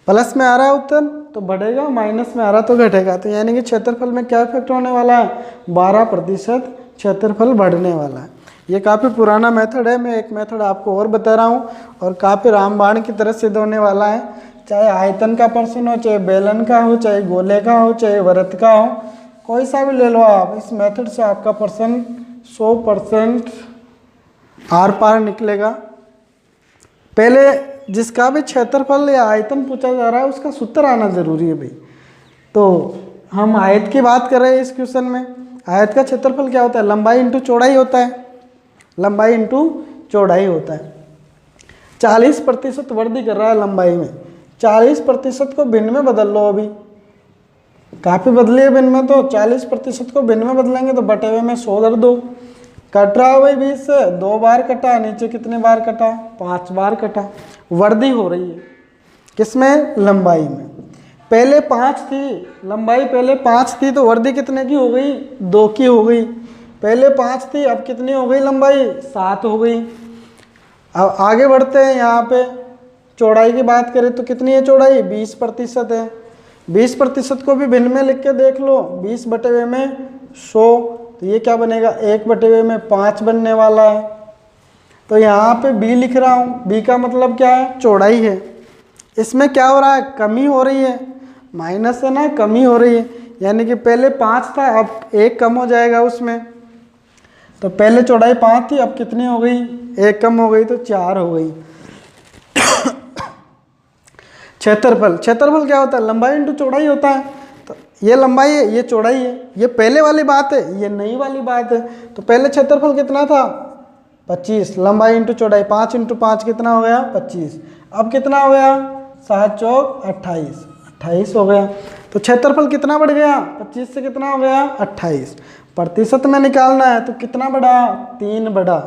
प्लस में आ रहा है उत्तर तो बढ़ेगा, माइनस में आ रहा तो घटेगा। तो यानी कि क्षेत्रफल में क्या इफेक्ट होने वाला है, 12% क्षेत्रफल बढ़ने वाला है। ये काफ़ी पुराना मेथड है, मैं एक मेथड आपको और बता रहा हूँ और काफ़ी रामबाण की तरह सिद्ध होने वाला है। चाहे आयतन का प्रश्न हो, चाहे बेलन का हो, चाहे गोले का हो, चाहे वृत्त का हो, कोई सा भी ले लो आप, इस मेथड से आपका प्रश्न 100% आर पार निकलेगा। पहले जिसका भी क्षेत्रफल या आयतन पूछा जा रहा है उसका सूत्र आना जरूरी है भाई। तो हम आयत की बात कर रहे हैं इस क्वेश्चन में। आयत का क्षेत्रफल क्या होता है, लंबाई इंटू चौड़ाई होता है, लंबाई इंटू चौड़ाई होता है। 40% वृद्धि कर रहा है लंबाई में, 40% को भिन्न में बदल लो। अभी काफ़ी बदली है भिन्न में, तो 40% को भिन्न में बदलेंगे तो बटे हुए में 100 कर दो। कट रहा है भाई 20 से, 2 बार कटा, नीचे कितने बार कटा, 5 बार कटा। वृद्धि हो रही है किसमें, लंबाई में। पहले 5 थी लंबाई, पहले 5 थी तो वृद्धि कितने की हो गई, 2 की हो गई। पहले 5 थी, अब कितनी हो गई लंबाई, 7 हो गई। अब आगे बढ़ते हैं, यहाँ पे चौड़ाई की बात करें तो कितनी है चौड़ाई, 20% है। 20% को भी भिन्न में लिख के देख लो, 20 बटे हुए में 100, तो ये क्या बनेगा, 1 बटे हुए में 5 बनने वाला है। तो यहाँ पे b लिख रहा हूँ, b का मतलब क्या है, चौड़ाई है। इसमें क्या हो रहा है, कमी हो रही है, माइनस है ना, कमी हो रही है। यानी कि पहले 5 था, अब 1 कम हो जाएगा उसमें। तो पहले चौड़ाई 5 थी, अब कितनी हो गई, 1 कम हो गई तो 4 हो गई। क्षेत्रफल, क्षेत्रफल क्या होता है, लंबाई इंटू चौड़ाई होता है। तो ये लंबाई है, ये चौड़ाई है, ये पहले वाली बात है, ये नई वाली बात है। तो पहले क्षेत्रफल कितना था, 25, लंबाई इंटू चौड़ाई, 5 इंटू 5 कितना हो गया, 25। अब कितना हो गया, 7 चौक 28, 28 हो गया। तो क्षेत्रफल कितना बढ़ गया, 25 से कितना हो गया, 28। प्रतिशत में निकालना है तो कितना बढ़ा, 3 बढ़ा।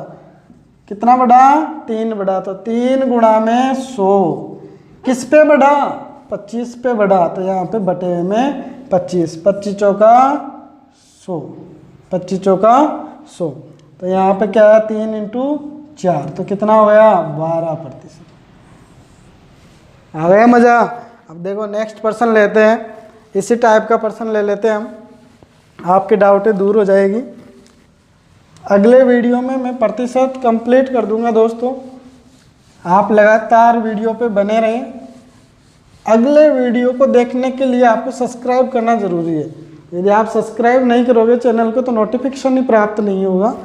कितना बढ़ा, 3 बढ़ा। तो 3 गुणा में 100 किस पे बढ़ा, 25 पे बढ़ा। तो यहाँ पे बटे में 25, 25 चौका 100, 25 चौका 100। तो यहाँ पे क्या है, 3 इंटू 4, तो कितना हो गया, 12%। आ गया मज़ा। अब देखो नेक्स्ट प्रश्न लेते हैं, इसी टाइप का प्रश्न ले लेते हैं हम, आपके डाउटें दूर हो जाएगी। अगले वीडियो में मैं प्रतिशत कंप्लीट कर दूंगा दोस्तों, आप लगातार वीडियो पे बने रहें। अगले वीडियो को देखने के लिए आपको सब्सक्राइब करना ज़रूरी है। यदि आप सब्सक्राइब नहीं करोगे चैनल को तो नोटिफिकेशन ही प्राप्त नहीं होगा।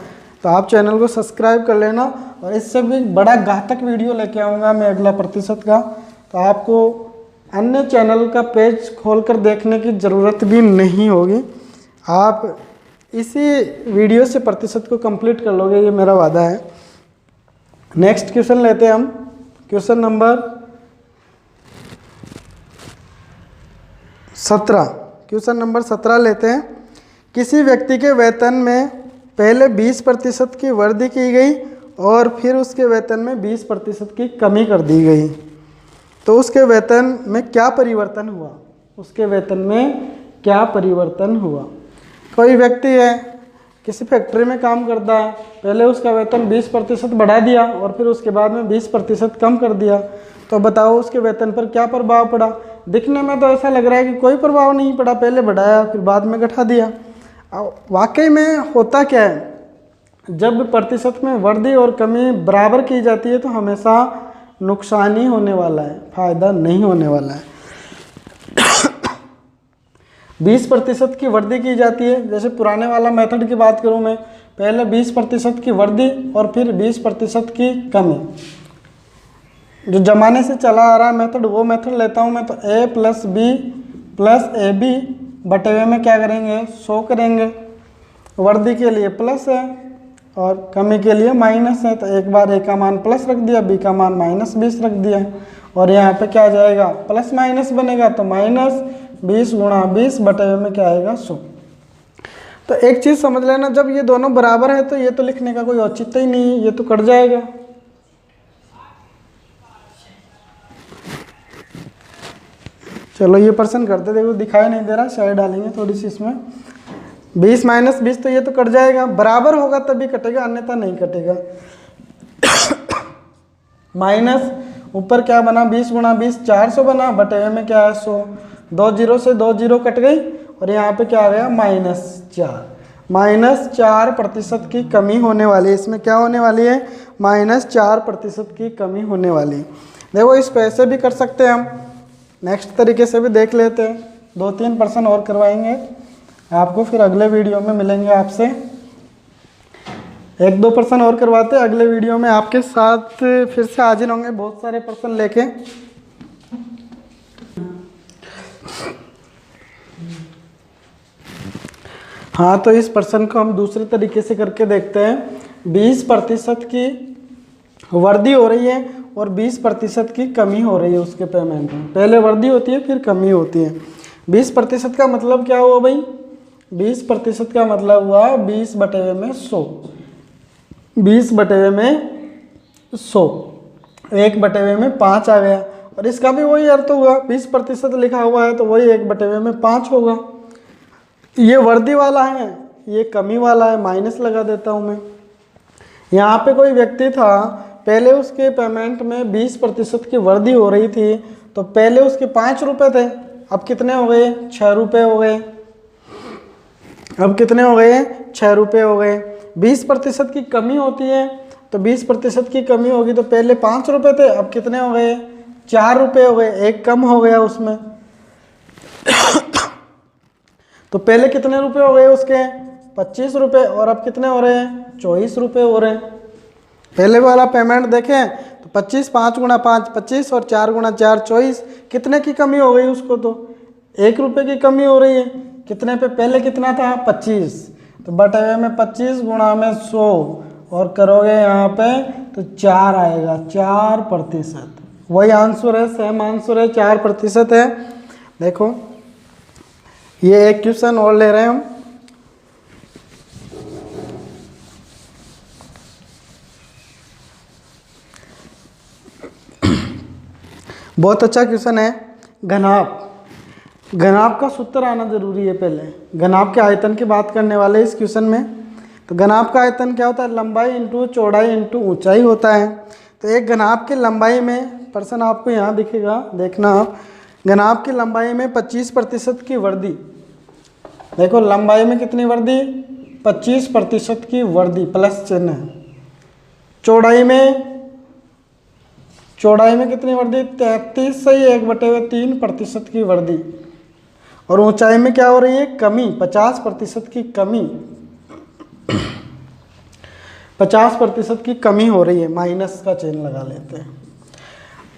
तो आप चैनल को सब्सक्राइब कर लेना, और इससे भी बड़ा घातक वीडियो लेके आऊँगा मैं अगला प्रतिशत का। तो आपको अन्य चैनल का पेज खोलकर देखने की ज़रूरत भी नहीं होगी, आप इसी वीडियो से प्रतिशत को कंप्लीट कर लोगे, ये मेरा वादा है। नेक्स्ट क्वेश्चन लेते हैं हम, क्वेश्चन नंबर 17, क्वेश्चन नंबर 17 लेते हैं। किसी व्यक्ति के वेतन में पहले 20% की वृद्धि की गई और फिर उसके वेतन में 20% की कमी कर दी गई, तो उसके वेतन में क्या परिवर्तन हुआ? उसके वेतन में क्या परिवर्तन हुआ? कोई व्यक्ति है, किसी फैक्ट्री में काम करता है, पहले उसका वेतन 20% बढ़ा दिया और फिर उसके बाद में 20% कम कर दिया, तो बताओ उसके वेतन पर क्या प्रभाव पड़ा? दिखने में तो ऐसा लग रहा है कि कोई प्रभाव नहीं पड़ा, पहले बढ़ाया फिर बाद में घटा दिया। वाकई में होता क्या है, जब प्रतिशत में वृद्धि और कमी बराबर की जाती है तो हमेशा नुकसान ही होने वाला है, फायदा नहीं होने वाला है। 20% की वृद्धि की जाती है, जैसे पुराने वाला मेथड की बात करूं मैं, पहले 20% की वृद्धि और फिर 20% की कमी। जो जमाने से चला आ रहा है मेथड, वो मेथड लेता हूं मैं, तो a + b + ab बटे हुए में क्या करेंगे? 100 करेंगे। वृद्धि के लिए प्लस है और कमी के लिए माइनस है, तो एक बार a का मान प्लस रख दिया, b का मान -20 रख दिया, और यहाँ पे क्या आ जाएगा? प्लस माइनस बनेगा, तो -20 × 20 बटे हुए में क्या आएगा? 100। तो एक चीज़ समझ लेना, जब ये दोनों बराबर है तो ये तो लिखने का कोई औचित्य ही नहीं है, ये तो कट जाएगा। चलो ये परसेंट करते, देखो दिखाई नहीं दे रहा, शायद डालेंगे थोड़ी सी इसमें। 20 - 20 तो ये तो कट जाएगा, बराबर होगा तभी कटेगा, अन्यथा नहीं कटेगा। माइनस ऊपर क्या बना? 20 × 20 400 बना, बटे हुए में क्या है? 100। 2 0 से 2 0 कट गई और यहाँ पे क्या आ गया? -4। -4% की कमी होने वाली है। इसमें क्या होने वाली है? -4% की कमी होने वाली है। देखो इस पैसे भी कर सकते हैं हम, नेक्स्ट तरीके से भी देख लेते हैं। 2-3% और करवाएंगे आपको, फिर अगले वीडियो में मिलेंगे आपसे। 1-2% और करवाते हैं, अगले वीडियो में आपके साथ फिर से हाजिर होंगे बहुत सारे पर्सन लेके। हाँ, तो इस पर्सन को हम दूसरे तरीके से करके देखते हैं। 20% की वृद्धि हो रही है और 20% की कमी हो रही है उसके पेमेंट में। पहले वृद्धि होती है फिर कमी होती है। 20% का मतलब क्या हुआ भाई? 20% का मतलब हुआ 20 बटे हुए में 100। 20 बटे हुए में 100, 1 बटे हुए में 5 आ गया, और इसका भी वही अर्थ हुआ। 20% लिखा हुआ है तो वही 1 बटे हुए में 5 होगा। ये वृद्धि वाला है, ये कमी वाला है, माइनस लगा देता हूँ मैं। यहाँ पे कोई व्यक्ति था, पहले उसके पेमेंट में 20% की वृद्धि हो रही थी, तो पहले उसके 5 रुपये थे, अब कितने हो गए? 6 रुपये हो गए। अब कितने हो गए? 6 रुपये हो गए। 20% की कमी होती है, तो 20% की कमी होगी तो पहले 5 रुपये थे, अब कितने हो गए? 4 रुपये हो गए, एक कम हो गया उसमें। तो पहले कितने रुपए हो गए उसके? 25 रुपये, और अब कितने हो रहे हैं? 24 रुपये हो रहे हैं। पहले वाला पेमेंट देखें तो 25, 5 × 5 25 और 4 × 4 24, कितने की कमी हो गई उसको? तो 1 रुपये की कमी हो रही है। कितने पे? पहले कितना था? 25, तो बटे हुए में 25 × में 100 और करोगे यहाँ पे तो 4 आएगा, 4%। वही आंसर है, सेम आंसर है, 4% है। देखो ये एक क्वेश्चन और ले रहे हैं हम। बहुत अच्छा क्वेश्चन है। घनाभ, घनाभ का सूत्र आना जरूरी है। पहले घनाभ के आयतन की बात करने वाले इस क्वेश्चन में। तो घनाभ का आयतन क्या होता है? लंबाई इंटू चौड़ाई इंटू ऊंचाई होता है। तो एक घनाभ की लंबाई में, पर्सन आपको यहाँ दिखेगा, देखना आप, घनाभ की लंबाई में 25% की वृद्धि। देखो लंबाई में कितनी वृद्धि? 25% की वृद्धि, प्लस चिन्ह है। चौड़ाई में कितनी वृद्धि? 33 से 1/3% की वृद्धि। और ऊंचाई में क्या हो रही है? कमी, 50% की कमी। 50% की कमी हो रही है, माइनस का चिन्ह लगा लेते हैं।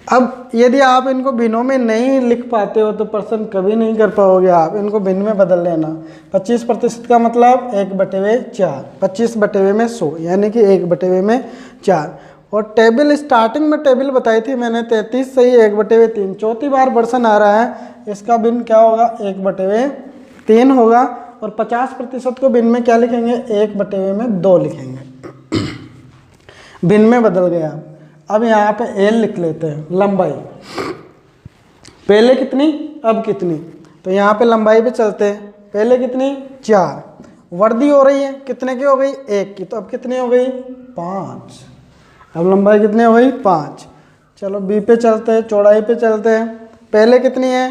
अब यदि आप इनको भिन्नों में नहीं लिख पाते हो तो पर्सन कभी नहीं कर पाओगे। आप इनको भिन्न में बदल लेना। 25% का मतलब 1/4, 25 बटे में 100 यानी कि 1/4। और टेबल स्टार्टिंग में टेबल बताई थी मैंने 33 सही 1/3। चौथी बार वर्षन आ रहा है, इसका भिन्न क्या होगा 1/3 होगा। और 50% को भिन्न में क्या लिखेंगे 1/2 लिखेंगे। भिन्न में बदल गया। अब यहाँ पे एल लिख लेते हैं, लंबाई पहले कितनी अब कितनी, तो यहाँ पे लंबाई पे चलते हैं। पहले कितनी 4, वर्दी हो रही है कितने की हो गई 1 की, तो अब कितनी हो गई 5। अब लंबाई कितनी हो गई 5। चलो बी पे चलते हैं, चौड़ाई पे चलते हैं। पहले कितनी है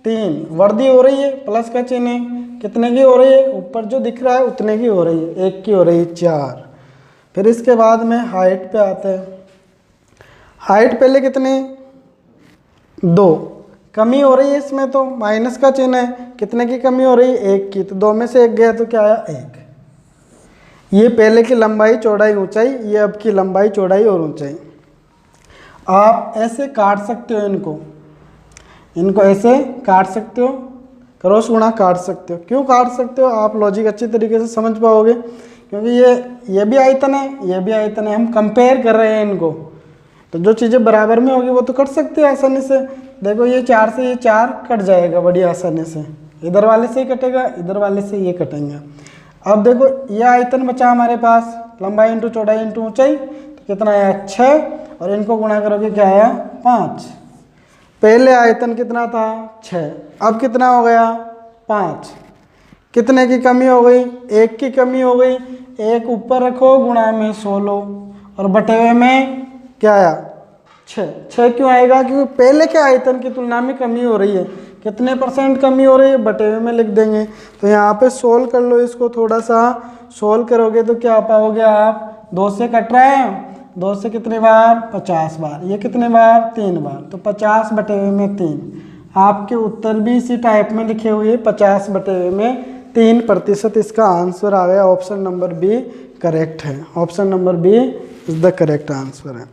3, वर्दी हो रही है प्लस का चिन्ह है, कितने की हो रही है ऊपर जो दिख रहा है उतने की हो रही है, 1 की हो रही है 4। फिर इसके बाद में हाइट पे आते हैं। हाइट पहले कितनी 2, कमी हो रही है इसमें तो माइनस का चिन्ह है, कितने की कमी हो रही है 1 की, तो 2 में से 1 गया तो क्या आया 1। ये पहले की लंबाई चौड़ाई ऊंचाई, ये अब की लंबाई चौड़ाई और ऊंचाई। आप ऐसे काट सकते हो इनको ऐसे काट सकते हो, क्रॉस गुणा काट सकते हो। क्यों काट सकते हो आप लॉजिक अच्छी तरीके से समझ पाओगे, क्योंकि ये भी आयतन है ये भी आयतन है, हम कंपेयर कर रहे हैं इनको, तो जो चीज़ें बराबर में होगी वो तो कट सकती है आसानी से। देखो ये 4 से ये 4 कट जाएगा बड़ी आसानी से, इधर वाले से ही कटेगा इधर वाले से ये कटेंगे। अब देखो ये आयतन बचा हमारे पास, लंबाई इंटू चौड़ाई इंटू ऊंचाई, तो कितना आया 6, और इनको गुणा करोगे क्या आया 5। पहले आयतन कितना था 6, अब कितना हो गया 5। कितने की कमी हो गई 1 की कमी हो गई, 1 ऊपर रखो गुणा में 16 और बटेवे में क्या आया 6 क्यों आएगा, क्योंकि पहले के आयतन की तुलना में कमी हो रही है। कितने % कमी हो रही है बटेवे में लिख देंगे। तो यहाँ पे सोल्व कर लो, इसको थोड़ा सा सोल्व करोगे तो क्या पाओगे आप 2 से कट रहा है, 2 से कितने बार 50 बार, ये कितने बार 3 बार, तो 50 बटेवे में 3। आपके उत्तर भी इसी टाइप में लिखे हुए 50 बटेवे में 3%। इसका आंसर आ गया ऑप्शन नंबर बी करेक्ट है। Option number B is the correct answer है।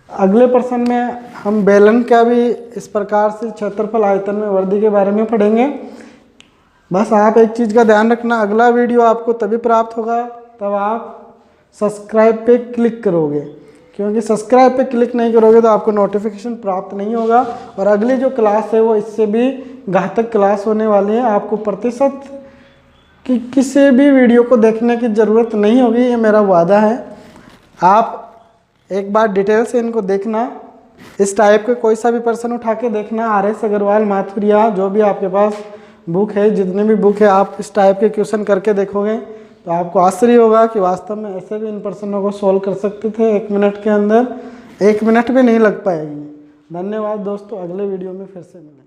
अगले प्रश्न में हम बेलन का भी इस प्रकार से क्षेत्रफल आयतन में वर्दी के बारे में पढ़ेंगे। बस आप एक चीज़ का ध्यान रखना, अगला वीडियो आपको तभी प्राप्त होगा तब आप सब्सक्राइब पे क्लिक करोगे, क्योंकि सब्सक्राइब पे क्लिक नहीं करोगे तो आपको नोटिफिकेशन प्राप्त नहीं होगा। और अगली जो क्लास है वो इससे भी घातक क्लास होने वाली है। आपको प्रतिशत की किसी भी वीडियो को देखने की ज़रूरत नहीं होगी, ये मेरा वादा है। आप एक बार डिटेल से इनको देखना, इस टाइप के कोई सा भी प्रश्न उठा के देखना, RS अग्रवाल माथुरिया जो भी आपके पास बुक है, जितने भी बुक है, आप इस टाइप के क्वेश्चन करके देखोगे तो आपको आश्चर्य होगा कि वास्तव में ऐसे भी इन प्रश्नों को सॉल्व कर सकते थे 1 मिनट के अंदर। 1 मिनट भी नहीं लग पाएगी। धन्यवाद दोस्तों, अगले वीडियो में फिर से मिलेंगे।